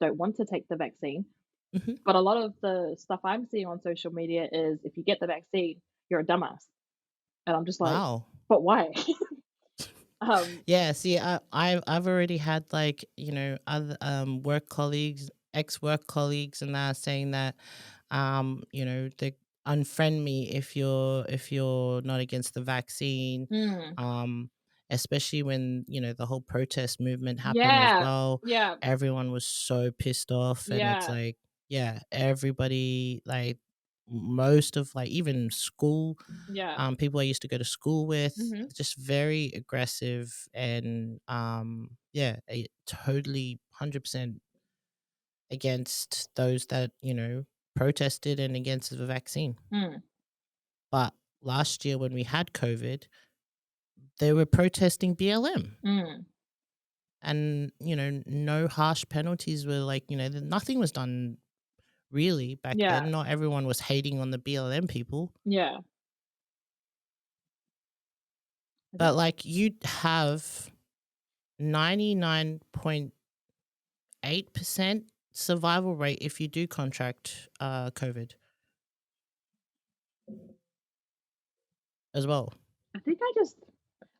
don't want to take the vaccine, Mhm. but a lot of the stuff I'm seeing on social media is if you get the vaccine, you're a dumbass, and I'm just like, Wow. but why? Yeah, see, I've already had like other work colleagues, ex work colleagues, and that saying that they unfriend me if you're not against the vaccine, mm, um, especially when the whole protest movement happened as yeah, well. yeah, Everyone was so pissed off, and it's yeah, like yeah, everybody like most of like even school yeah, people I used to go to school with, hmm, just very aggressive and yeah, totally 100% against those that protested and against the vaccine. mm, But last year when we had COVID, they were protesting BLM. mm, And no harsh penalties were like nothing was done really back yeah, then. Not everyone was hating on the BLM people, yeah. I but think like you'd have 99.8% survival rate if you do contract COVID as well. I think I just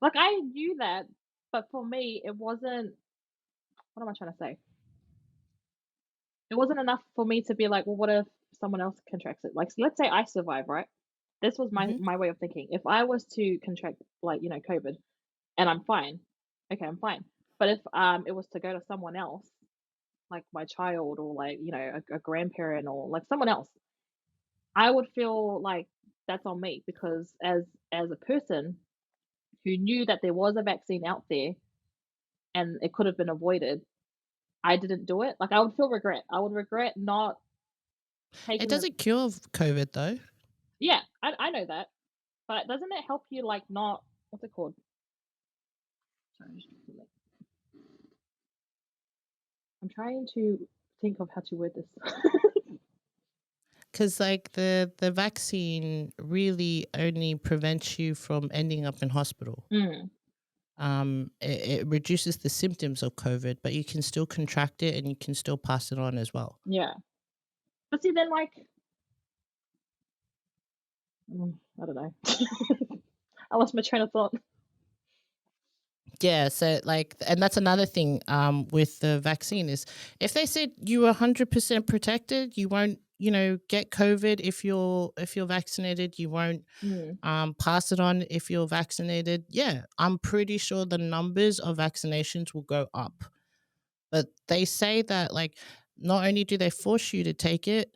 like I knew that, but for me, it wasn't. What am I trying to say? It wasn't enough for me to be like, well, what if someone else contracts it? Like, so let's say I survive, right? This was my Hmm. my way of thinking. If I was to contract like, COVID and I'm fine, okay, I'm fine. But if it was to go to someone else, like my child or like, a grandparent or like someone else, I would feel like that's on me because as a person who knew that there was a vaccine out there and it could have been avoided, I didn't do it. Like I would feel regret. I would regret not It taking the. doesn't cure COVID though, Yeah, I know that. But doesn't it help you like not what's it called? Sorry, I'm trying to think of how to word this. because like the vaccine really only prevents you from ending up in hospital. Mm, It reduces the symptoms of COVID, but you can still contract it and you can still pass it on as well. yeah. But see then like I don't know. I lost my train of thought. Yeah, so like, and that's another thing with the vaccine is if they said you were 100% protected, you won't, get COVID if you're vaccinated. You won't Mm, pass it on if you're vaccinated. Yeah, I'm pretty sure the numbers of vaccinations will go up. But they say that like not only do they force you to take it,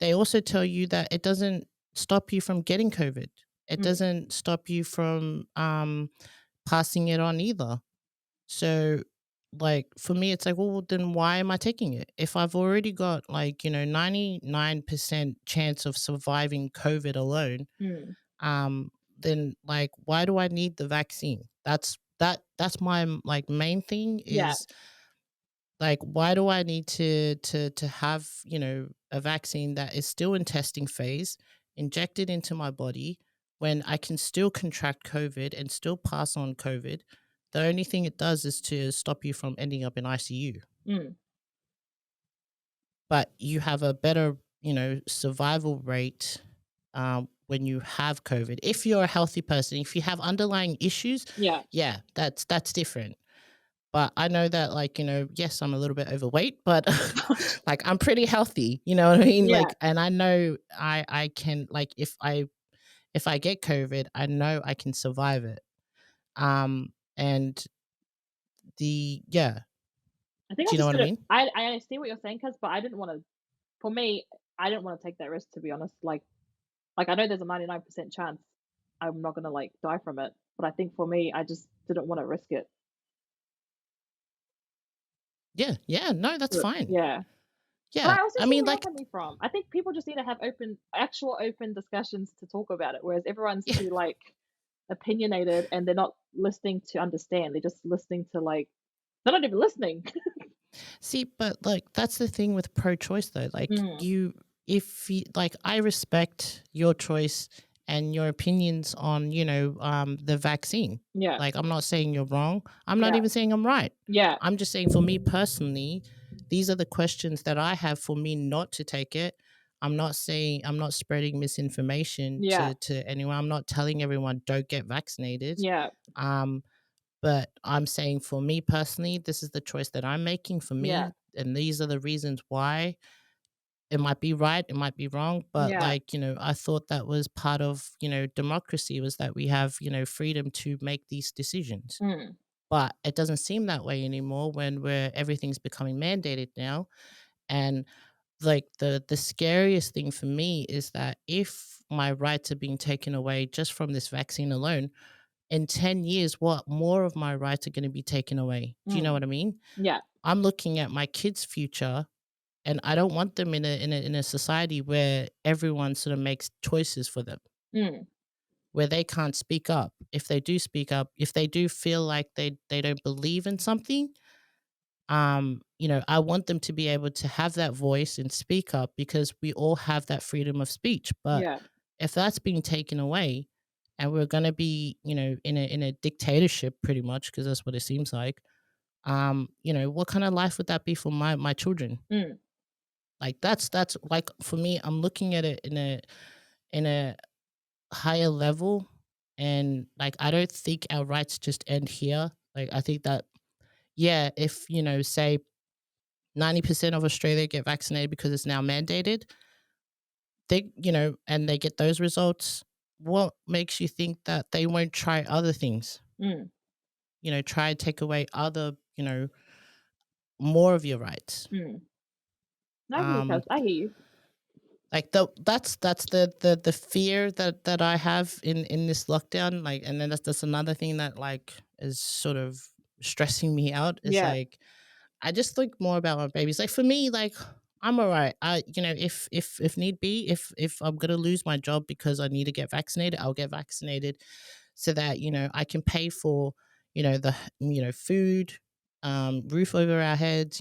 they also tell you that it doesn't stop you from getting COVID. It mm, doesn't stop you from passing it on either. So, like, for me, it's like, well, then why am I taking it? If I've already got like, 99% chance of surviving COVID alone, mm. um, then like, why do I need the vaccine? That's my like main thing Yeah. is like, why do I need to have, a vaccine that is still in testing phase, injected into my body when I can still contract COVID and still pass on COVID? The only thing it does is to stop you from ending up in ICU. Mm, But you have a better, survival rate when you have COVID. If you're a healthy person, if you have underlying issues, yeah. yeah, that's different. But I know that, like, yes, I'm a little bit overweight, but like I'm pretty healthy. You know what I mean? Yeah. Like, and I know I can like if I get COVID, I know I can survive it. And the yeah, I think do I you know just what I didn't. mean? I see what you're saying, cuz but I didn't want to. For me, I didn't want to take that risk to be honest. Like I know there's a 99% chance I'm not gonna like die from it, but I think for me, I just didn't want to risk it. Yeah, no, that's fine. Yeah. But Yeah, I also I see mean, where you're like, coming from. I think people just need to have open discussions to talk about it, whereas everyone's too, like, opinionated and they're not listening to understand. They're just listening to, like, they're not even listening. see, but like that's the thing with pro-choice though. Like Mm, if you like, I respect your choice and your opinions on, the vaccine. yeah, Like, I'm not saying you're wrong. I'm not yeah, even saying I'm right. yeah, I'm just saying for me personally, these are the questions that I have for me not to take it. I'm not spreading misinformation yeah, to anyone. I'm not telling everyone don't get vaccinated. yeah, Um, but I'm saying for me personally, this is the choice that I'm making for yeah, me. And these are the reasons why. It might be right, it might be wrong, but yeah, like, I thought that was part of, democracy, was that we have, freedom to make these decisions. mm, But it doesn't seem that way anymore when we're everything's becoming mandated now. And like the scariest thing for me is that if my rights are being taken away just from this vaccine alone, in 10 years, what more of my rights are going to be taken away? Do you know mm, what I mean? yeah, I'm looking at my kids' future, and I don't want them in a society where everyone sort of makes choices for them, mm, where they can't speak up. If they do speak up, if they do feel like they don't believe in something, I want them to be able to have that voice and speak up, because we all have that freedom of speech. But yeah, if that's being taken away, and we're going to be, in a dictatorship pretty much, because that's what it seems like, what kind of life would that be for my children? mm, Like, that's like, for me, I'm looking at it in a higher level. And like, I don't think our rights just end here. Like, I think that, yeah, if, say 90% of Australia get vaccinated because it's now mandated, and they get those results, what makes you think that they won't try other things? mm. Try to take away other, more of your rights. Mm. I hear you, Um, Chus. I hear you. like that's the fear that I have in this lockdown. Like, and then that's another thing that like is sort of stressing me out. Is Yeah. like, I just think more about my babies. Like, for me, like, I'm all right. If need be, if I'm gonna lose my job because I need to get vaccinated, I'll get vaccinated, so that I can pay for the food, roof over our heads.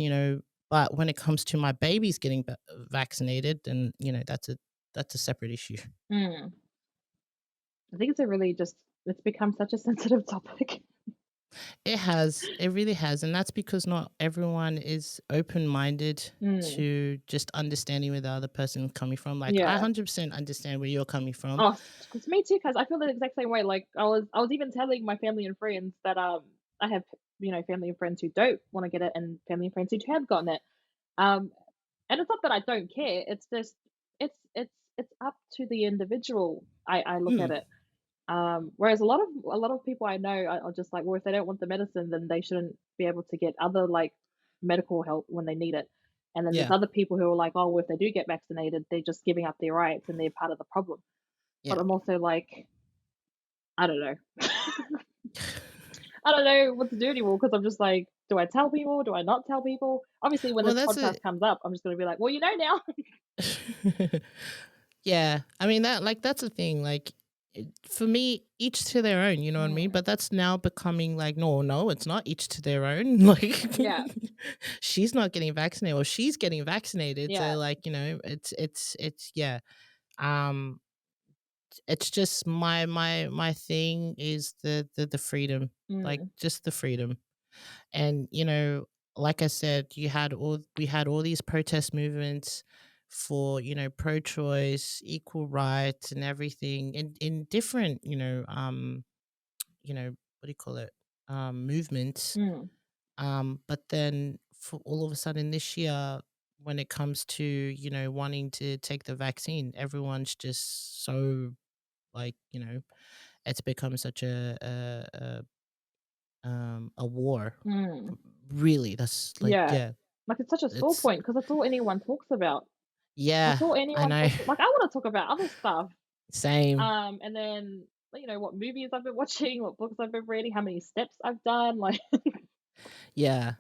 But when it comes to my babies getting vaccinated, then that's a separate issue. Mm. I think it's a really just it's become such a sensitive topic. It really has, and that's because not everyone is open-minded Mm. to just understanding where the other person's coming from. Like, I Yeah. 100% understand where you're coming from. Oh, cause me too. Cause I feel the exact same way. Like, I was even telling my family and friends that, I have, family and friends who don't wanna get it and family and friends who have gotten it. Um, and it's not that I don't care, it's just it's up to the individual, I look at Mm, it. Whereas a lot of people I know are just like, well, if they don't want the medicine, then they shouldn't be able to get other like medical help when they need it. And then there's yeah, other people who are like, oh, well, if they do get vaccinated, they're just giving up their rights and they're part of the problem. But yeah. I'm also like, I don't know. I don't know what to do anymore because I'm just like, do I tell people? Do I not tell people? Obviously, when Well, this that's podcast it. comes up, I'm just going to be like, well, you know now. Yeah, I mean, that's the thing. Like, for me, each to their own. You know what I mean? Mm, But that's now becoming like, no, no, it's not each to their own. Like, yeah, she's not getting vaccinated, or she's getting vaccinated. So, yeah, like, it's yeah. Um, it's just my thing is the freedom, like, mm, just the freedom. And like I said, we had all these protest movements for pro-choice, equal rights, and everything in different what do you call it, movements. mm, But then, for all of a sudden this year, when it comes to wanting to take the vaccine, everyone's just so, like, it's become such a war. mm, Really, that's like, yeah. yeah, Like it's such a sore it's point because that's all anyone talks about. yeah, That's all I anyone know. talks like, I wanna talk about other stuff. Same. And then, what movies I've been watching, what books I've been reading, how many steps I've done, like Yeah.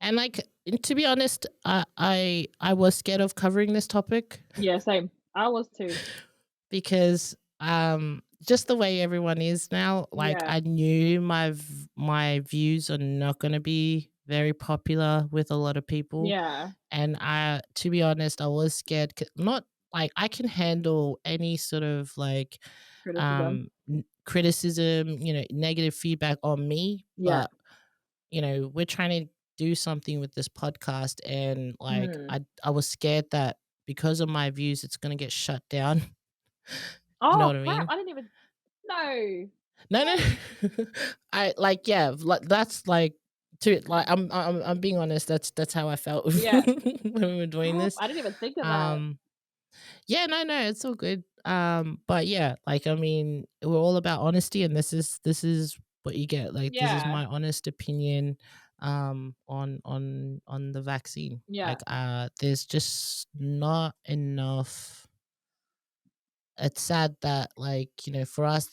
And like, and to be honest, I was scared of covering this topic Yeah, same. I was too. because just the way everyone is now, like Yeah. I knew my views are not going to be very popular with a lot of people, Yeah. and I to be honest, I was scared not like I can handle any sort of like Criticism. criticism, negative feedback on me, Yeah. but we're trying to do something with this podcast, and like Mm. I was scared that because of my views it's going to get shut down. You know Oh, what I crap, mean? I didn't even no. No, no. No. I like yeah, like that's like to like I'm being honest, that's how I felt Yeah. when we were doing Oh, this. I didn't even think of that. Um yeah, no, no, it's all good. But yeah, like I mean, we're all about honesty, and this is what you get. Like this is Yeah. my honest opinion on the vaccine. Yeah. Like there's just not enough. It's sad that like, for us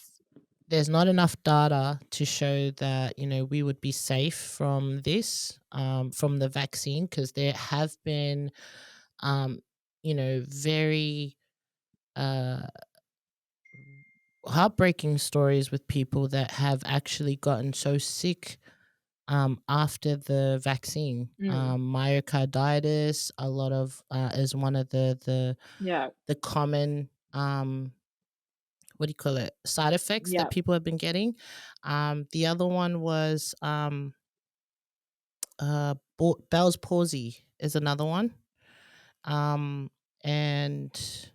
there's not enough data to show that, we would be safe from this from the vaccine, because there have been um very uh heartbreaking stories with people that have actually gotten so sick after the vaccine. Mm. Myocarditis, a lot of is one of Yeah. the common what do you call it, side effects that Yeah. people have been getting. The other one was Bell's palsy is another one. Um, and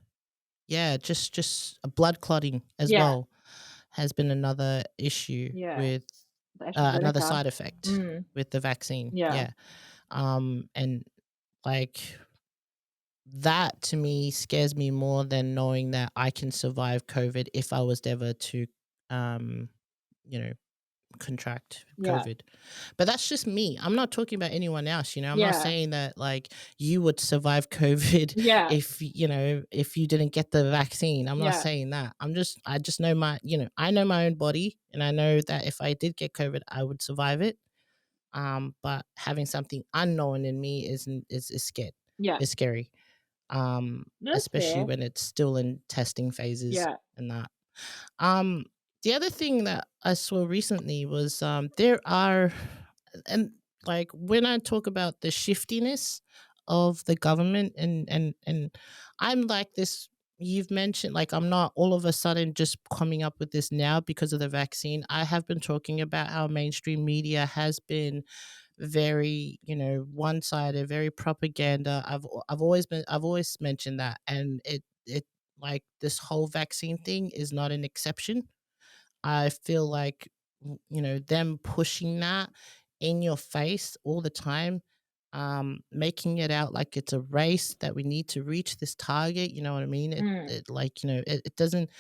yeah, just blood clotting as Yeah. well has been another issue Yeah. with The another AstraZeneca. side effect Mm. with the vaccine. Yeah. Yeah. And like that to me scares me more than knowing that I can survive COVID if I was ever to, um, you know, contract Yeah. COVID. But that's just me. I'm not talking about anyone else. I'm not Yeah. saying that like you would survive COVID Yeah. if you didn't get the vaccine. I'm not Yeah. saying that. I just know I know my own body, and I know that if I did get COVID, I would survive it. But having something unknown in me is scared. Yeah. Is scary. That's Especially fair. when it's still in testing phases Yeah. and that. Um, the other thing that I saw recently was there are, and like when I talk about the shiftiness of the government, and I'm like this. You've mentioned like I'm not all of a sudden just coming up with this now because of the vaccine. I have been talking about how mainstream media has been very one sided, very propaganda. I've always mentioned that, and it like this whole vaccine thing is not an exception. I feel like them pushing that in your face all the time, making it out like it's a race that we need to reach this target. You know what I mean? Mm. It doesn't.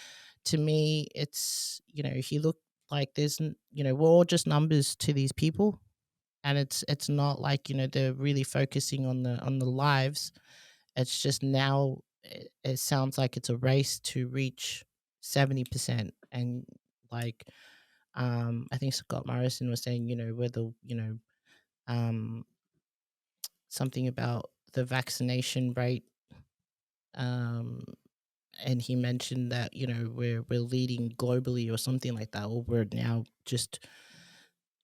To me, it's if you look like we're all just numbers to these people, and it's not like they're really focusing on the lives. It's just now it sounds like it's a race to reach 70%. And like I think Scott Morrison was saying whether um something about the vaccination rate, um and he mentioned that we're leading globally or something like that, or we're now just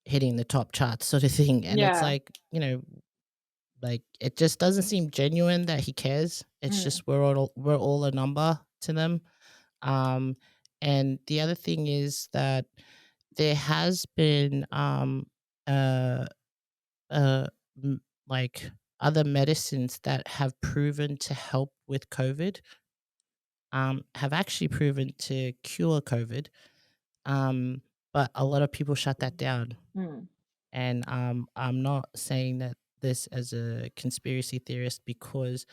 hitting the top charts sort of thing. And it's Yeah. like it just doesn't seem genuine that he cares. It's Mm. just we're all a number to them. Um, and the other thing is that there has been uh uh like other medicines that have proven to help with COVID, have actually proven to cure COVID. Um, but a lot of people shut that down. Mm. And I'm not saying that this as a conspiracy theorist, because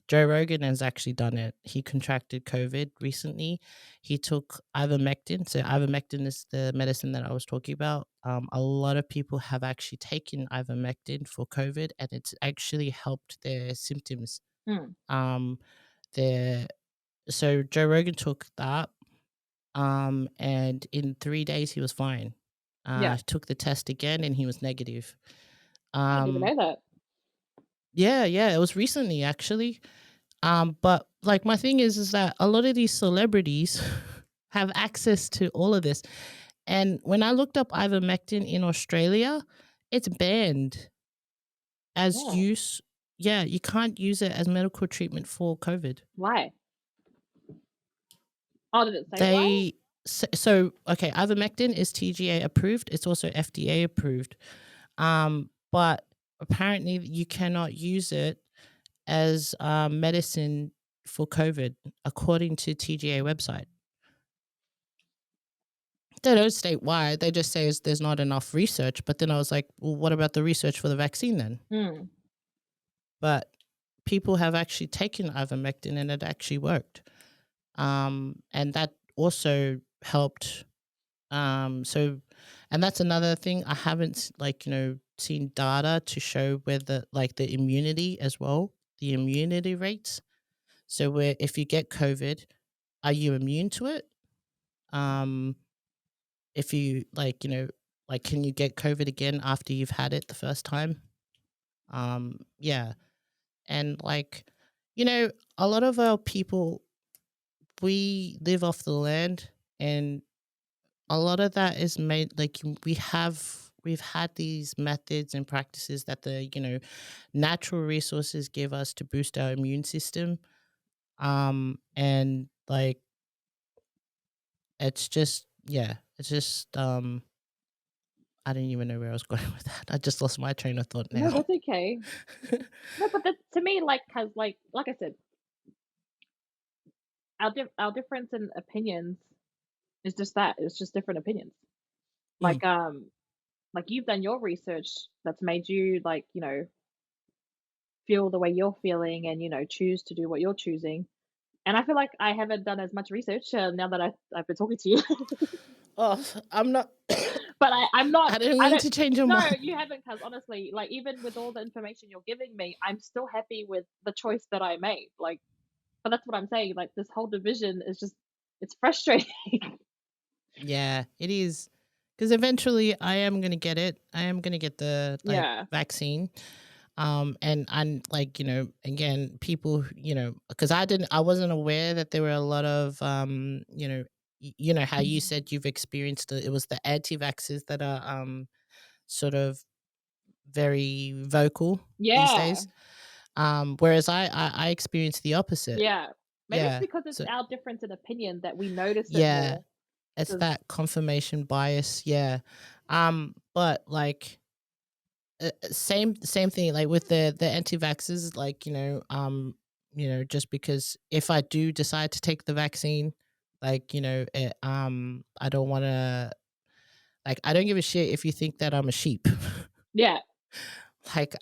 Joe Rogan has actually done it. He contracted COVID recently. He took ivermectin. So ivermectin is the medicine that I was talking about. A lot of people have actually taken ivermectin for COVID, and it's actually helped their symptoms. Mm. Um, their So Joe Rogan took that, and in 3 days he was fine. Yeah. Took the test again and he was negative. I didn't even Um, know that. Yeah, yeah, it was recently actually. But like my thing is that a lot of these celebrities have access to all of this. And when I looked up ivermectin in Australia, it's banned as Oh, use. Yeah, you can't use it as medical treatment for COVID. why? Oh, did it say why? They so okay, ivermectin is TGA approved. It's also FDA approved. But apparently you cannot use it as medicine for COVID, according to TGA website. They don't state why. They just say there's not enough research. But then I was like, well, what about the research for the vaccine then? Hmm. But people have actually taken ivermectin and it actually worked. And that also helped. So, and that's another thing. I haven't seen data to show whether like the immunity as well, the immunity rates. So where if you get COVID, are you immune to it? Um, if you like can you get COVID again after you've had it the first time? Yeah. And you know, a lot of our people, we live off the land, and a lot of that is made we've had these methods and practices that the natural resources give us to boost our immune system. And like it's just yeah, it's just I didn't even know where I was going with that. I just lost my train of thought No, now. that's okay. No, but that to me, like, cause like I said, our difference in opinions is just that. It's just different opinions. Mm, Like, like you've done your research that's made you like, feel the way you're feeling and, choose to do what you're choosing. And I feel like I haven't done as much research now that I've been talking to you. oh, I'm not. But I'm not. I didn't I mean don't. to change your No, mind. you haven't. Cause honestly, like even with all the information you're giving me, I'm still happy with the choice that I made. Like, but that's what I'm saying. Like this whole division is just, it's frustrating. Yeah, it is. Because eventually I am gonna get it. I am gonna get the Yeah. vaccine. And I'm again, people, because I wasn't aware that there were a lot of you know how you said you've experienced it was the anti-vaxxers that are sort of very vocal these Yeah. days. Whereas I experienced the opposite. Yeah. Maybe it's Yeah. because it's So our difference in opinion that we notice it yeah, more. it's 'Cause that confirmation bias. Yeah. But same thing like with the anti-vaxxers, just because if I do decide to take the vaccine, I don't want to, I don't give a shit if you think that I'm a sheep. yeah.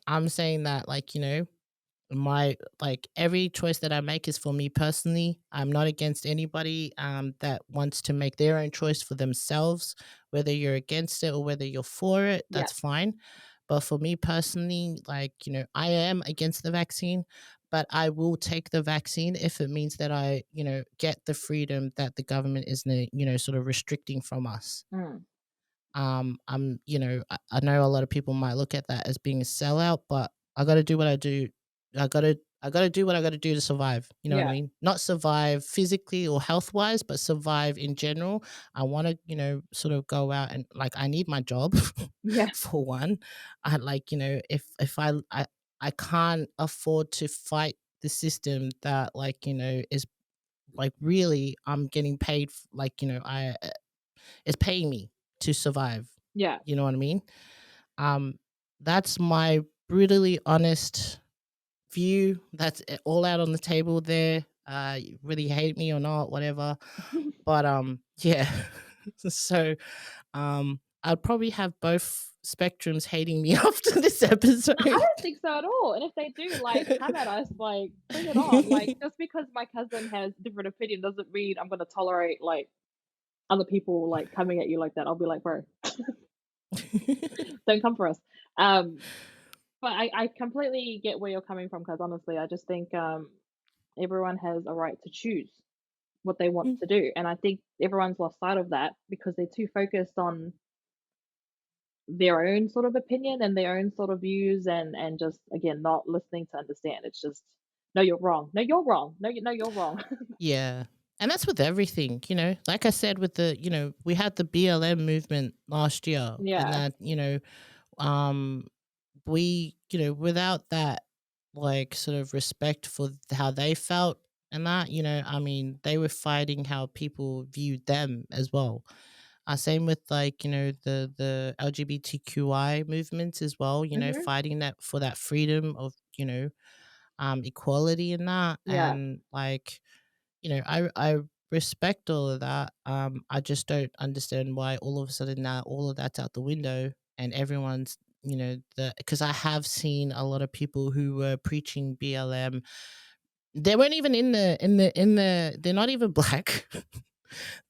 I'm saying that my every choice that I make is for me personally. I'm not against anybody that wants to make their own choice for themselves. Whether you're against it or whether you're for it, Yeah. that's fine. But for me personally, I am against the vaccine, but I will take the vaccine if it means that I get the freedom that the government is sort of restricting from us. Mm. I know a lot of people might look at that as being a sellout, but I got to do what I do. I got to do what I got to do to survive. You know what I Yeah. mean? Not survive physically or health wise, but survive in general. I want to, sort of go out and I need my job Yeah. for one. I if I can't afford to fight the system that is really I'm getting paid I it's paying me to survive. Yeah. You know what I mean? Um, that's my brutally honest view. That's all out on the table there. You really hate me or not, whatever. But yeah. So I'd probably have both spectrums hating me after this episode. I don't think so at all. And if they do, like, come at us, like, bring it on. Like, just because my cousin has different opinion doesn't mean I'm gonna tolerate like other people like coming at you like that. I'll be like, bro, don't come for us. Um, but I completely get where you're coming from because honestly, I just think everyone has a right to choose what they want Mm, to do, and I think everyone's lost sight of that because they're too focused on their own sort of opinion and their own sort of views, and just again not listening to understand. It's just, no, you're wrong. No, you're wrong. No, no, you're wrong. Yeah. And that's with everything, like I said, with we had the BLM movement last year, and Yeah. that, um, without that, like, sort of respect for how they felt, and that, I mean, they were fighting how people viewed them as well. Same with, like, the LGBTQI movements as well, Hmm. fighting that for that freedom of, equality in that. Yeah. And, like, I respect all of that. I just don't understand why all of a sudden now all of that's out the window, and everyone's, the because I have seen a lot of people who were preaching BLM. They weren't even in the they're not even black.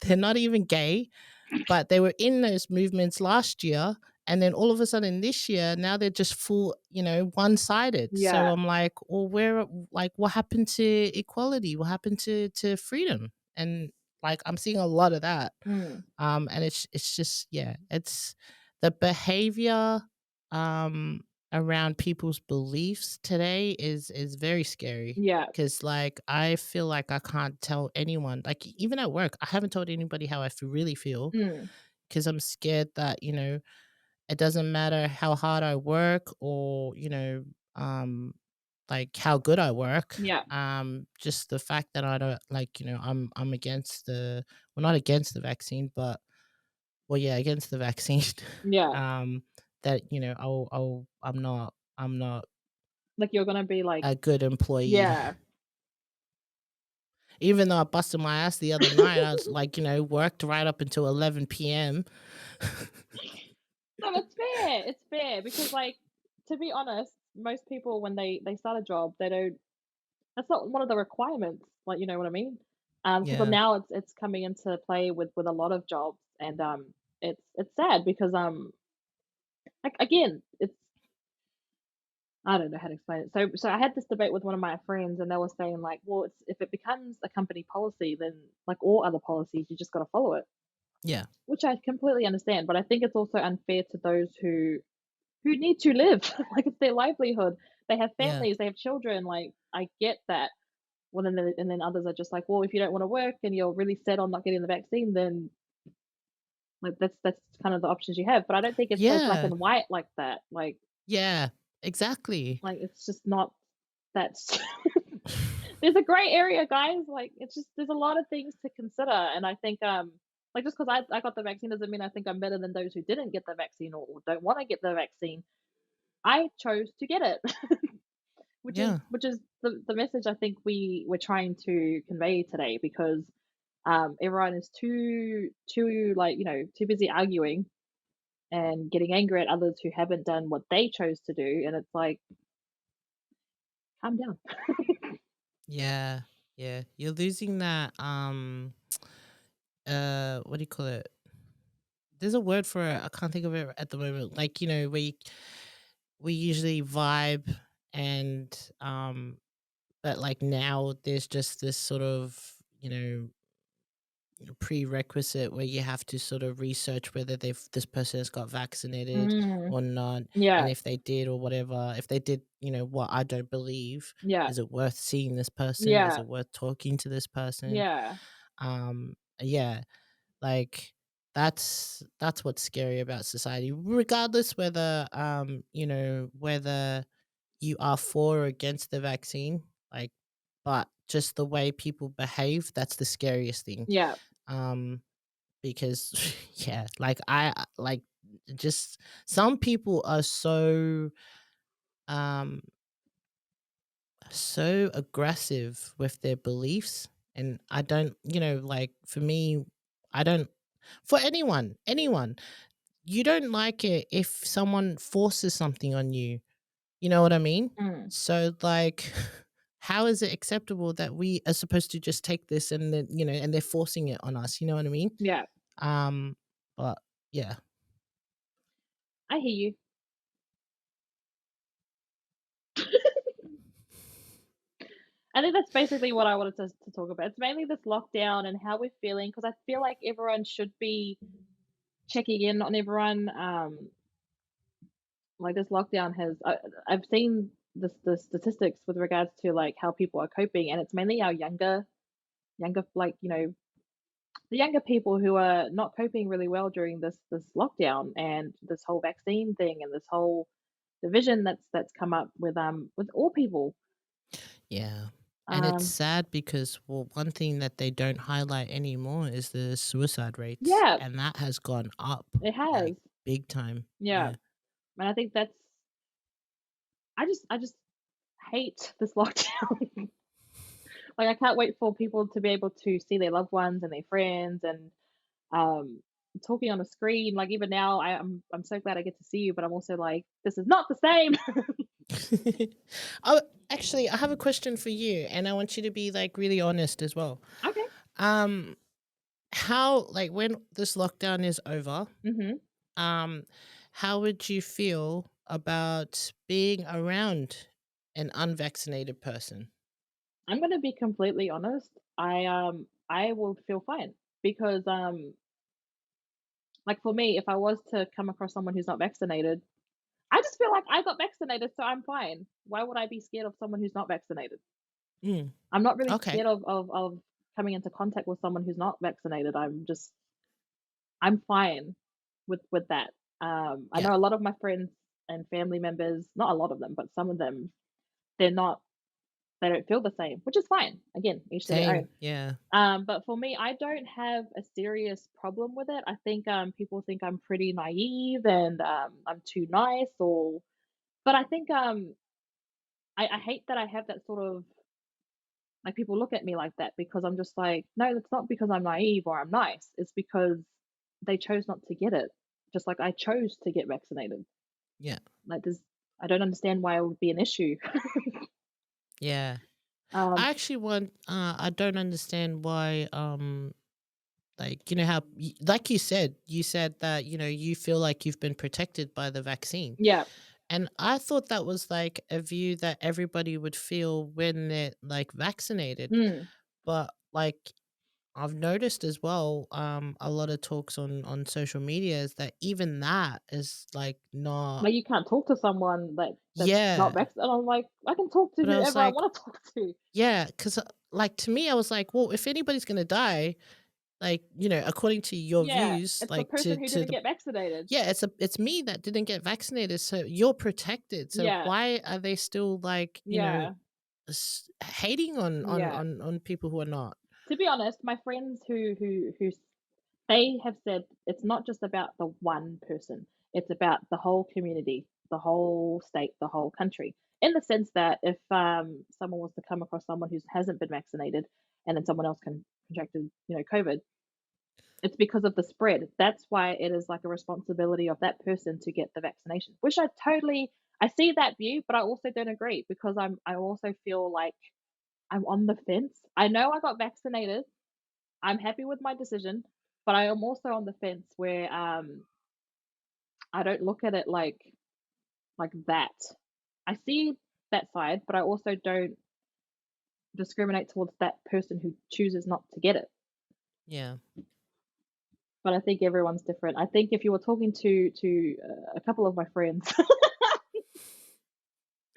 They're not even gay, but they were in those movements last year, and then all of a sudden this year, now they're just full, one-sided. So Yeah. I'm like, well, where, like, what happened to equality? What happened to freedom? And, like, I'm seeing a lot of that. Mm. And it's just, yeah, it's the behavior um around people's beliefs today is very scary. Yeah. Because, like, I feel like I can't tell anyone, like, even at work, I haven't told anybody how I really feel, Mm. because I'm scared that, it doesn't matter how hard I work, or, um, like, how good I work. Yeah. Just the fact that I don't, like, I'm against well, not against the vaccine, but, well, yeah, against the vaccine. Yeah. um, that, I'm not Like you're gonna be like, a good employee. yeah. Even though I busted my ass the other night, I was like, worked right up until 11 p.m. No, it's fair. It's fair because, like, to be honest, most people when they start a job, they don't. That's not one of the requirements. Like, you know what I mean? Because Yeah. now it's coming into play with a lot of jobs, and it's sad because like again, it's, I don't know how to explain it. So I had this debate with one of my friends, and they were saying like, well, it's, if it becomes a company policy, then like all other policies, you just got to follow it, Yeah. which I completely understand. But I think it's also unfair to those who need to live. Like, it's their livelihood. They have Yeah. families, they have children. Like, I get that. Well, and then others are just like, well, if you don't want to work and you're really set on not getting the vaccine, then like that's kind of the options you have. But I don't think it's so black Yeah. and white like that. Yeah. Exactly. Like it's just not. That's there's a gray area, guys. Like, it's just, there's a lot of things to consider, and I think like, just because I got the vaccine doesn't mean I think I'm better than those who didn't get the vaccine or don't want to get the vaccine. I chose to get it. Yeah. Which is the message I think we're trying to convey today, because everyone is too, like, too busy arguing and getting angry at others who haven't done what they chose to do, and it's like, calm down. Yeah. Yeah. You're losing that, what do you call it? There's a word for it. I can't think of it at the moment. Like, we usually vibe, and, but, like, now there's just this sort of, prerequisite where you have to sort of research whether this person has got vaccinated Mm, or not, and yeah, if they did, or whatever. If they did, what I don't believe, yeah, is it worth seeing this person? Is yeah, it worth talking to this person? yeah, Yeah, like, that's what's scary about society, regardless whether, whether you are for or against the vaccine, like, but just the way people behave, that's the scariest thing. yeah, Um, because yeah, like, like, just some people are um so aggressive with their beliefs, and I don't, like, for me, I don't, for anyone, you don't like it if someone forces something on you. You know what I mean? mm, So, like, how is it acceptable that we are supposed to just take this, and then, and they're forcing it on us? You know what I mean? yeah. Um, but yeah, I hear you. I think that's basically what I wanted to talk about. It's mainly this lockdown and how we're feeling, because I feel like everyone should be checking in on everyone. like this lockdown has I've seen the statistics with regards to like how people are coping, and it's mainly our younger like the younger people who are not coping really well during this lockdown and this whole vaccine thing and this whole division that's come up with all people. Yeah. And it's Um, sad because, well, one thing that they don't highlight anymore is the suicide rates, yeah, and that has gone up it like has. big time. Yeah, Yeah. and I think that's I just hate this lockdown. Like I can't wait for people to be able to see their loved ones and their friends and um talking on a screen. Like even now, I'm so glad I get to see you, but I'm also like, this is not the same. Oh, actually, I have a question for you, and I want you to be like really honest as well. Okay. Um, how, like, when this lockdown is over, Mhm. um, how would you feel about being around an unvaccinated person? I'm gonna be completely honest. I will feel fine because like for me, if I was to come across someone who's not vaccinated, I just feel like I got vaccinated, so I'm fine. Why would I be scared of someone who's not vaccinated? Mm, I'm not really okay. scared of coming into contact with someone who's not vaccinated. I'm fine with that. I Yeah. know a lot of my friends and family members, not a lot of them, but some of them, they're not they don't feel the same, which is fine. Again, each to their Same. own. Yeah. But for me, I don't have a serious problem with it. I think people think I'm pretty naive and I'm too nice, or but I think I hate that I have that sort of like people look at me like that because I'm just like, no, that's not because I'm naive or I'm nice. It's because they chose not to get it, just like I chose to get vaccinated. Yeah. Like, there's, I don't understand why it would be an issue. Yeah. um, I don't understand why, like, you know how, like you said that, you feel like you've been protected by the vaccine. yeah, And I thought that was like a view that everybody would feel when they're like vaccinated. mm. But like, I've noticed as well, a lot of talks on social media is that even that is like not. Like you can't talk to someone that's not Yeah. vaccinated. I'm like, I can talk to But I was whoever I like, want to talk to. yeah, because like to me, I was like, well, if anybody's gonna die, like, according to your Yeah, views, it's the like to person who to didn't the get vaccinated. yeah, it's me that didn't get vaccinated, so you're protected. So Yeah, why are they still like, yeah, hating yeah. on people who are not? To be honest, my friends they have said it's not just about the one person, it's about the whole community, the whole state, the whole country. In the sense that if someone was to come across someone who hasn't been vaccinated and then someone else contracted, COVID, it's because of the spread. That's why it is like a responsibility of that person to get the vaccination. Which I see that view, but I also don't agree because I also feel like I'm on the fence. I know I got vaccinated. I'm happy with my decision, but I am also on the fence where I don't look at it like that. I see that side, but I also don't discriminate towards that person who chooses not to get it. Yeah, But I think everyone's different. I think if you were talking to a couple of my friends,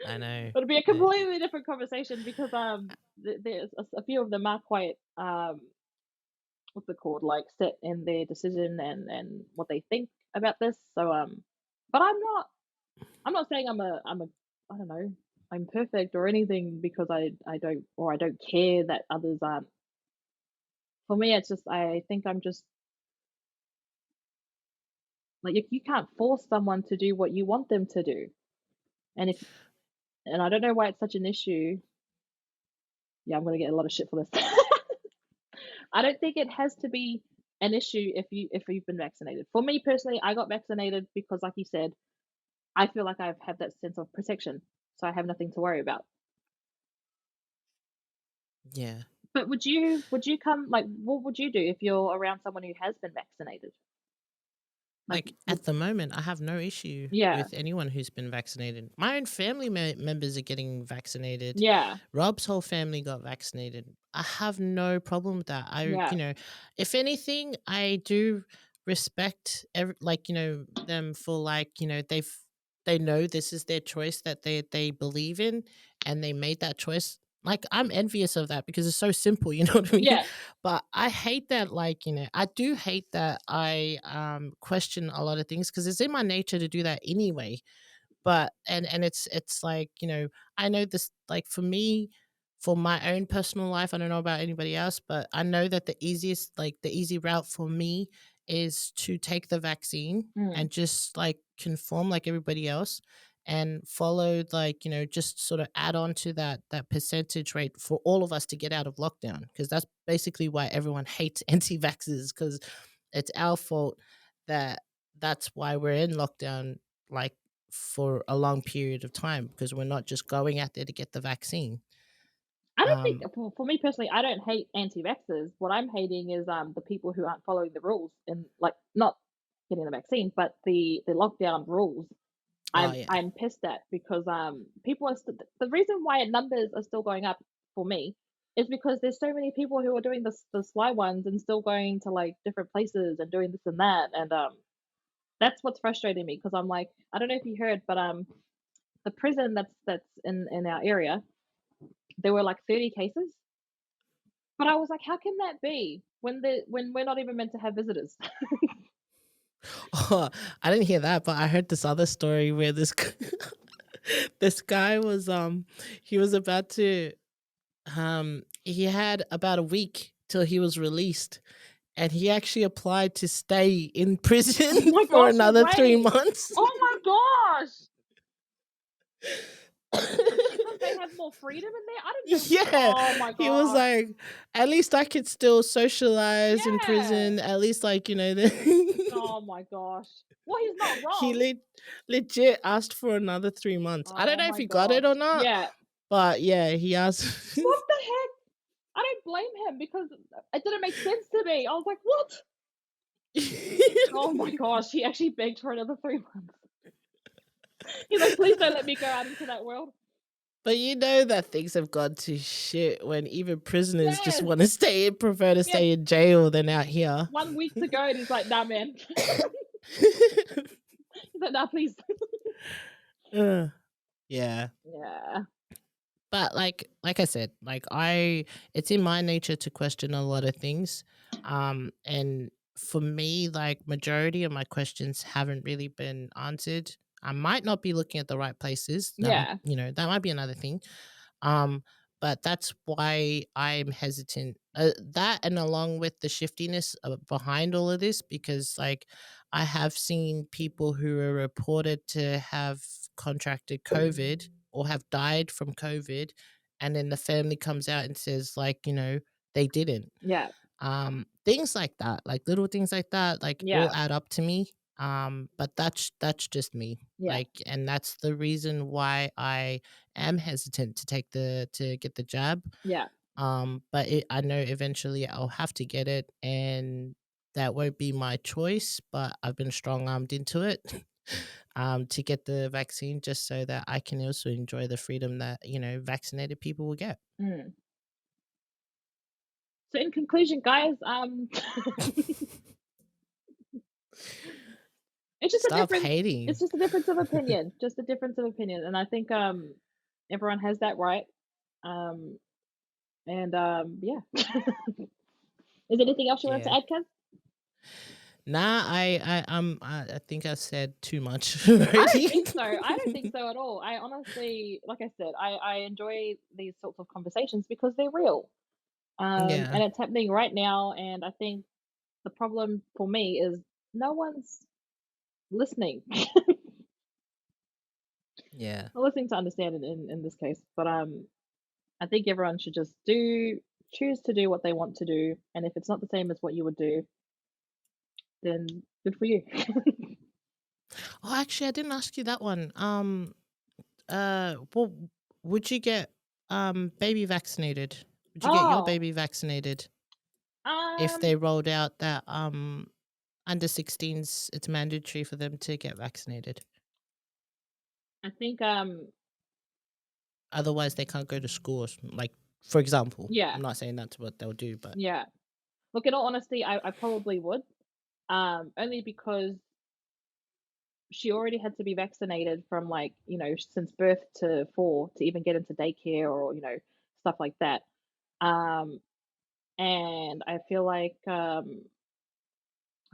I know. it'd be a Uh, completely different conversation because there's a few of them are quite what's it called, like set in their decision and what they think about this. So but I'm not saying I'm a I don't know, I'm perfect or anything because I don't care that others aren't. For me, it's just I think I'm just like you can't force someone to do what you want them to do. And if and I don't know why it's such an issue. Yeah, I'm gonna get a lot of shit for this. I don't think it has to be an issue if you've been vaccinated. For me personally, I got vaccinated because, like you said, I feel like I've had that sense of protection, so I have nothing to worry about. yeah. But would you come like what would you do if you're around someone who has been vaccinated? Like Like would at the moment, I have no issue yeah, with anyone who's been vaccinated. My own family members are getting vaccinated. yeah, Rob's whole family got vaccinated. I have no problem with that. yeah, If anything, I do respect like them for like they've they know this is their choice that they believe in, and they made that choice. Like, I'm envious of that because it's so simple, you know what I mean? Yeah. But I hate that, like, I do hate that I question a lot of things because it's in my nature to do that anyway. But and it's like, I know this, like, for me, for my own personal life, I don't know about anybody else, but I know that the easy route for me is to take the vaccine Mm. and just, like, conform like everybody else and follow, like, just sort of add on to that percentage rate for all of us to get out of lockdown, because that's basically why everyone hates anti-vaxxers, because it's our fault that that's why we're in lockdown, like, for a long period of time, because we're not just going out there to get the vaccine. I don't think Um, for me personally, I don't hate anti-vaxxers. What I'm hating is the people who aren't following the rules and like not getting the vaccine, but the lockdown rules. oh I'm yeah. I'm pissed at because people are the reason why numbers are still going up for me is because there's so many people who are doing the sly ones and still going to like different places and doing this and that, and that's what's frustrating me because I'm like, I don't know if you heard, but the prison that's in our area, there were like 30 cases. But I was like, how can that be when we're not even meant to have visitors? Oh, I didn't hear that, but I heard this other story where this guy was he was about to he had about a week till he was released, and he actually applied to stay in Oh prison my for gosh, no another 3 way. months. Oh my gosh. Because they have more freedom in there? I didn't know. Yeah, Oh my he was gosh. like, "At least I could still socialize in Yeah. prison, at least, like, the" Oh my gosh. Well, he's not he wrong. legit asked for another 3 months. I don't Oh know if my he got it gosh. or not, Yeah. but yeah, he asked. What the heck? I don't blame him because it didn't make sense to me. I was like, "What?" Oh my gosh, he actually begged for another 3 months. He's like, "Please don't let me go out into that world." But you know that things have gone to shit when even prisoners just Yes. wanna prefer to He had stay in jail than out here. 1 week to go and he's like, "Nah, man." He's like, "Nah, please." Ugh, yeah. Yeah. But like I said, like, I it's in my nature to question a lot of things. And for me, like, majority of my questions haven't really been answered. I might not be looking at the right places. Yeah. That might be another thing. Um, but that's why I'm hesitant. That, and along with the shiftiness behind all of this, because, like, I have seen people who are reported to have contracted COVID or have died from COVID, and then the family comes out and says, like, they didn't. Yeah. Things like that, like little things like that, like, all Yeah. add up to me. But that's just me. Yeah. Like, and that's the reason why I am hesitant to get the jab. Yeah. But I know eventually I'll have to get it, and that won't be my choice. But I've been strong armed into it, to get the vaccine, just so that I can also enjoy the freedom that vaccinated people will get. Mm. So in conclusion, guys, it's just a Stop difference hating. it's just a difference of opinion, just a difference of opinion, and I think, everyone has that right, um, and, yeah. Is there anything else you wanted to Yeah. add, Kaz? Nah, I think I said too much I don't already. think so. I don't think so at all. I honestly, like I said, I enjoy these sorts of conversations because they're real. Yeah. And it's happening right now. And I think the problem for me is no one's listening. Yeah. Not listening to understand it in this case. But I think everyone should just choose to do what they want to do. And if it's not the same as what you would do, then good for you. Oh, actually, I didn't ask you that one. Well, would you get baby vaccinated? Would you get your Oh, baby vaccinated if um, they rolled out that under 16s, it's mandatory for them to get vaccinated? I think Otherwise, they can't go to school. Like, for example, yeah, I'm not saying that's what they'll do, but yeah. Look, in all honesty, I probably would. Only because she already had to be vaccinated from like, since birth to 4 to even get into daycare or, stuff like that. Um, and I feel like,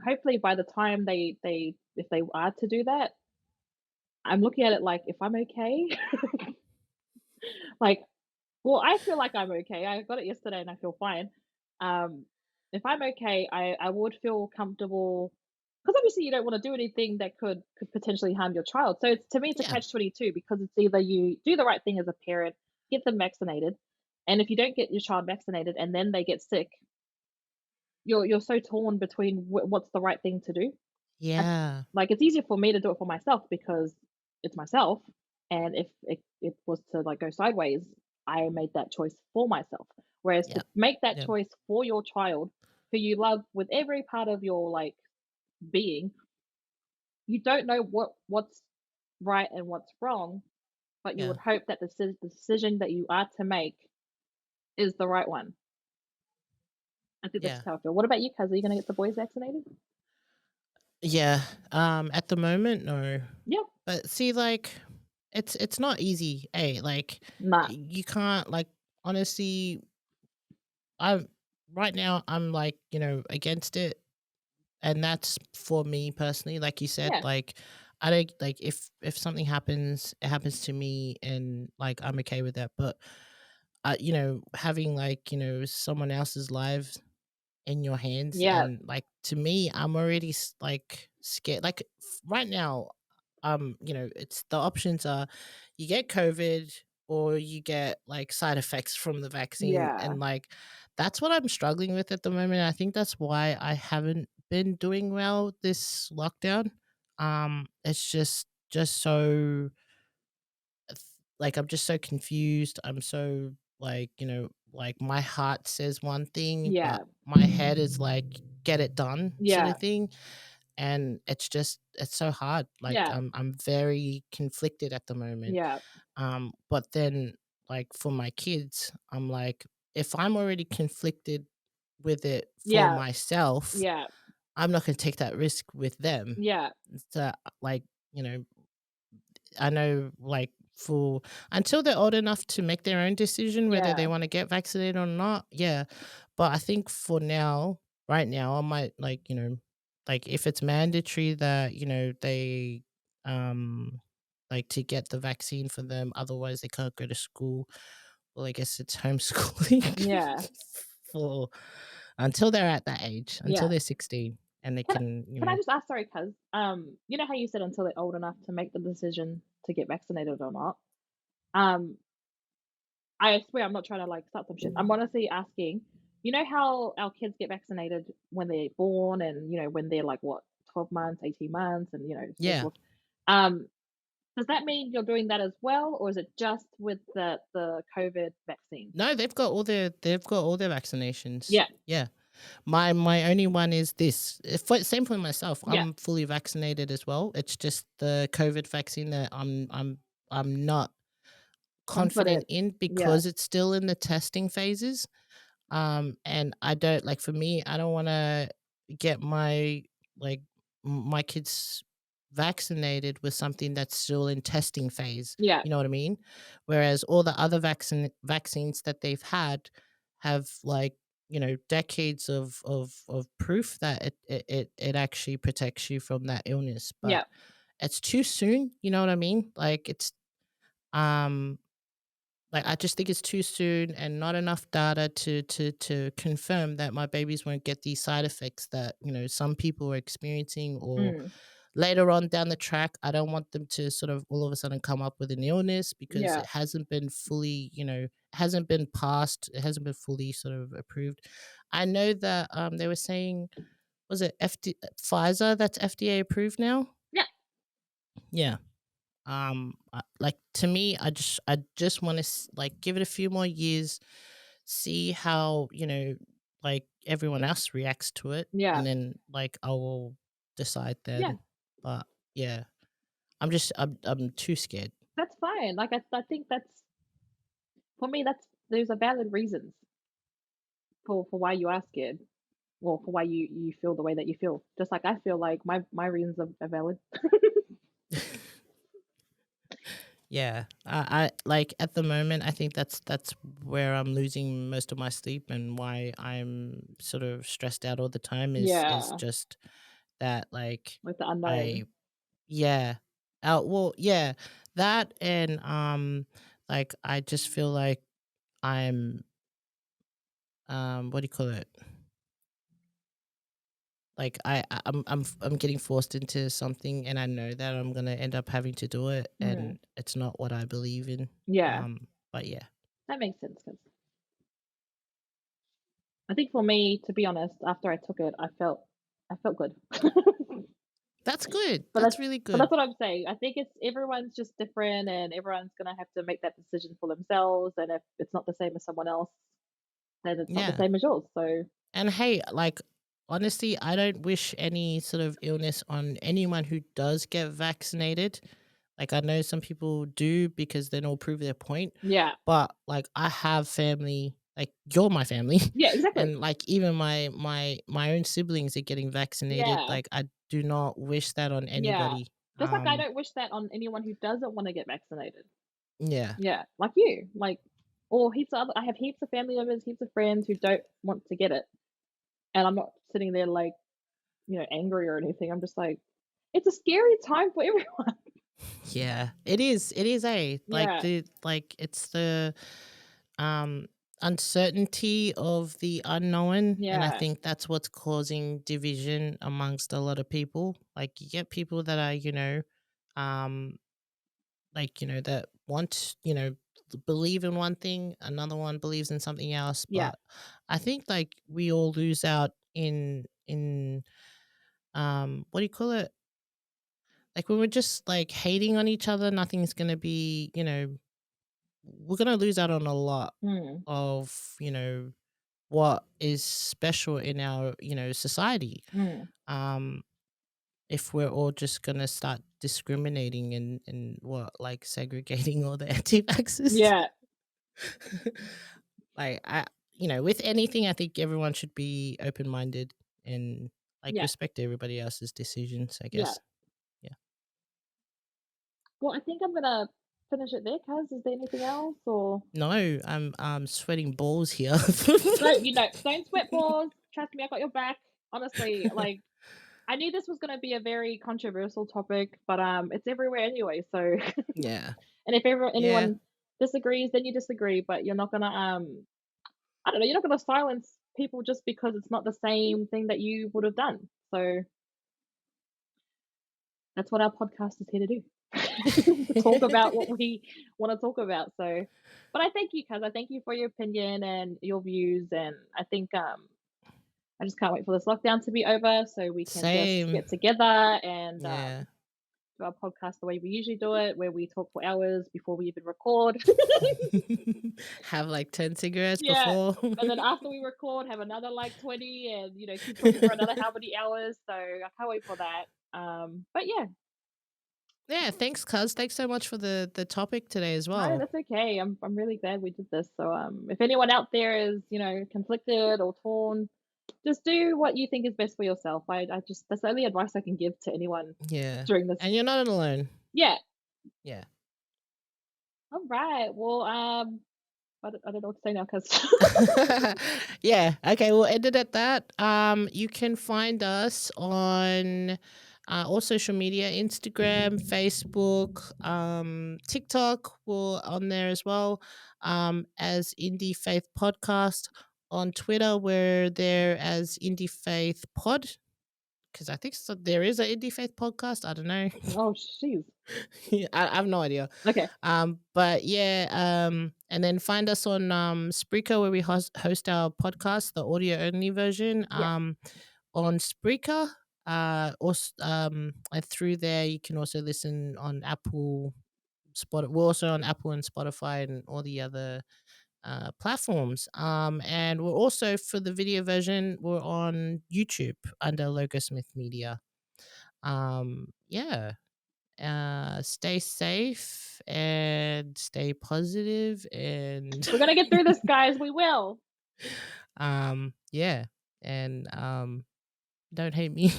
hopefully by the time they if they are to do that, I'm looking at it like, if I'm okay, like, well, I feel like I'm okay. I got it yesterday and I feel fine. Um, if I'm okay, I would feel comfortable because obviously you don't want to do anything that could potentially harm your child. So it's to me it's a Yeah. catch-22 because it's either you do the right thing as a parent, get them vaccinated, and if you don't get your child vaccinated and then they get sick, you're so torn between what's the right thing to do. I Yeah. like, it's easier for me to do it for myself because it's myself, and if it was to, like, go sideways, I made that choice for myself. Whereas to Yeah. make that Yeah. choice for your child, who you love with every part of your, like, being, you don't know what's right and what's wrong, but you Yeah. would hope that the decision that you are to make is the right one. I think that's Yeah. just how I feel. What about you, 'cause are you gonna get the boys vaccinated? Yeah. At the moment, no. Yeah. But see, like, it's not easy. Like, Nah. you can't like honestly. I right now I'm like against it, and that's for me personally. Like you said, Yeah. like I don't like if something happens, it happens to me, and like I'm okay with that. But having like someone else's lives in your hands, Yeah. and like to me I'm already like scared, like right now. It's the options are you get COVID or you get like side effects from the vaccine, Yeah. and like that's what I'm struggling with at the moment. I think that's why I haven't been doing well this lockdown. It's just so like I'm just so confused. I'm so like, like my heart says one thing, but Yeah. my head is like, get it done sort Yeah. of thing. And it's so hard. Like Yeah. I'm very conflicted at the moment. Yeah. But then like for my kids, I'm like, if I'm already conflicted with it for Yeah. myself, Yeah. I'm not gonna take that risk with them. Yeah. So like, you know, I know, like, for until they're old enough to make their own decision whether they Yeah. wanna get vaccinated or not, yeah. But I think for now, right now, I might, like, like, if it's mandatory that, they, like, to get the vaccine for them, otherwise they can't go to school, well, I guess it's homeschooling Yeah. for until they're at that age, until Yeah. they're 16 and they Can can, can I just ask, sorry, cuz, you know how you said until they're old enough to make the decision to get vaccinated or not? Um, I swear I'm not trying to, like, start some shit. I'm honestly asking, you know how our kids get vaccinated when they're born and, when they're, like, what, 12 months, 18 months, and, so Yeah. forth. Um, does that mean you're doing that as well, or is it just with the COVID vaccine? No, they've got all their vaccinations. Yeah. Yeah. My only one is this. Same for myself. Yeah. I'm fully vaccinated as well. It's just the COVID vaccine that I'm not confident Confident. in Yeah. because it's still in the testing phases. And I don't like for me, I don't want to get like my kids vaccinated with something that's still in testing phase. Yeah. You know what I mean? Whereas all the other vaccines that they've had have like decades of proof that it actually protects you from that illness. But Yeah. it's too soon. You know what I mean? Um like, I just think it's too soon and not enough data to confirm that my babies won't get these side effects that, some people are experiencing, or Mm. later on down the track. I don't want them to sort of all of a sudden come up with an illness because Yeah. it hasn't been fully, hasn't been passed, it hasn't been fully sort of approved. I know that they were saying, was it Pfizer that's FDA approved now? Yeah. Yeah. Like to me, I just want to like give it a few more years, see how like everyone else reacts to it, Yeah. and then like I will decide Yeah. then. But yeah, I'm too scared. That's fine. Like, I think that's for me, that's there's a valid reasons for why you are scared, or for why you feel the way that you feel. Just like I feel like my reasons are valid. Yeah, I like at the moment. I think that's where I'm losing most of my sleep and why I'm sort of stressed out all the time is Yeah, just that like with the I unknown. yeah well yeah that and like I just feel like I'm what do you call it, like I'm getting forced into something and I know that I'm gonna end up having to do it Mm, and it's not what I believe in. yeah, But yeah. that makes sense. Because I think for me, to be honest, after I took it, I felt good. That's good. But That's really that's good. what I'm saying. I think it's everyone's just different, and everyone's gonna have to make that decision for themselves. And if it's not the same as someone else, then it's not the Yeah. same as yours. So And hey, like honestly, I don't wish any sort of illness on anyone who does get vaccinated. Like I know some people do because then it'll prove their point. yeah, But like I have family, like you're my family. yeah, exactly. And like even my own siblings are getting vaccinated. Yeah, Like I do not wish that on yeah. anybody. Just like I don't wish that on anyone who doesn't want to get vaccinated. Yeah. Yeah, like you, or heaps of other. I have heaps of family members, heaps of friends who don't want to get it, and I'm not sitting there like angry or anything. I'm just like, it's a scary time for everyone. Yeah. It is. It is a like Yeah, it's the um uncertainty of the unknown, and I yeah, think that's what's causing division amongst a lot of people. Like you get people that are um that want believe in one thing, another one believes in something else, yeah. but I think like we all lose out in what do you call it, like when we're just like hating on each other, nothing's gonna be, we're gonna lose out on a lot Mm, of what is special in our society, mm. um if we're all just gonna start discriminating and what, like segregating all the anti-vaxxers. Yeah, Like I with anything, I think everyone should be open-minded and like yeah, respect everybody else's decisions, I yeah. guess. Yeah. Well, I think I'm gonna finish it there, Kaz. Is there anything else, or No, I'm sweating balls here. don't sweat balls. Trust me, I got your back. Honestly, I knew this was gonna be a very controversial topic, but it's everywhere anyway. So, Yeah. and if ever Yeah. anyone disagrees, then you disagree. But you're not gonna I don't know. You're not gonna silence people just because it's not the same thing that you would have done. So that's what our podcast is here to do. To talk about what we want to talk about. So, but I thank you, Kaz. I thank you for your opinion and your views, and I think I just can't wait for this lockdown to be over so we can just Same. get together and Yeah. do our podcast the way we usually do it, where we talk for hours before we even record. Have like 10 cigarettes Yeah. before. And then after we record, have another like 20 and keep talking for another how many hours. So I can't wait for that. But yeah, Yeah, thanks, cuz. Thanks so much for the topic today as no, well. that's okay. I'm really glad we did this. So if anyone out there is, conflicted or torn, just do what you think is best for yourself. I just that's the only advice I can give to anyone Yeah. during this. And you're not alone. Yeah. Yeah. All right. Well, I don't know what to say now because Yeah. Okay, we'll end it at that. You can find us on all social media, Instagram, Facebook, TikTok, we're on there as well, as Indie Faith Podcast. On Twitter, we're there as Indie Faith Pod, because I think so, there is an Indie Faith Podcast. I don't know. oh jeez. I have no idea. Okay. But yeah, and then find us on Spreaker, where we host our podcast, the audio only version. Yeah. On Spreaker. Also, and through there you can also listen on Apple, we're also on Apple and Spotify and all the other platforms. And we're also, for the video version, we're on YouTube under Logosmith Media. Yeah, stay safe and stay positive and We're gonna get through this, guys. We will. yeah, and don't hate me.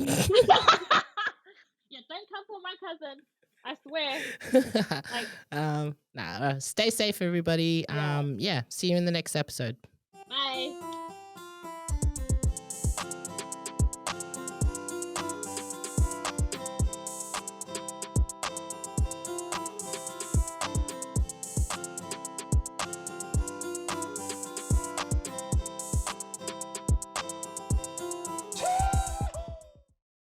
Yeah, don't come for my cousin. I swear. Like, Stay safe, everybody. Yeah. See you in the next episode. bye.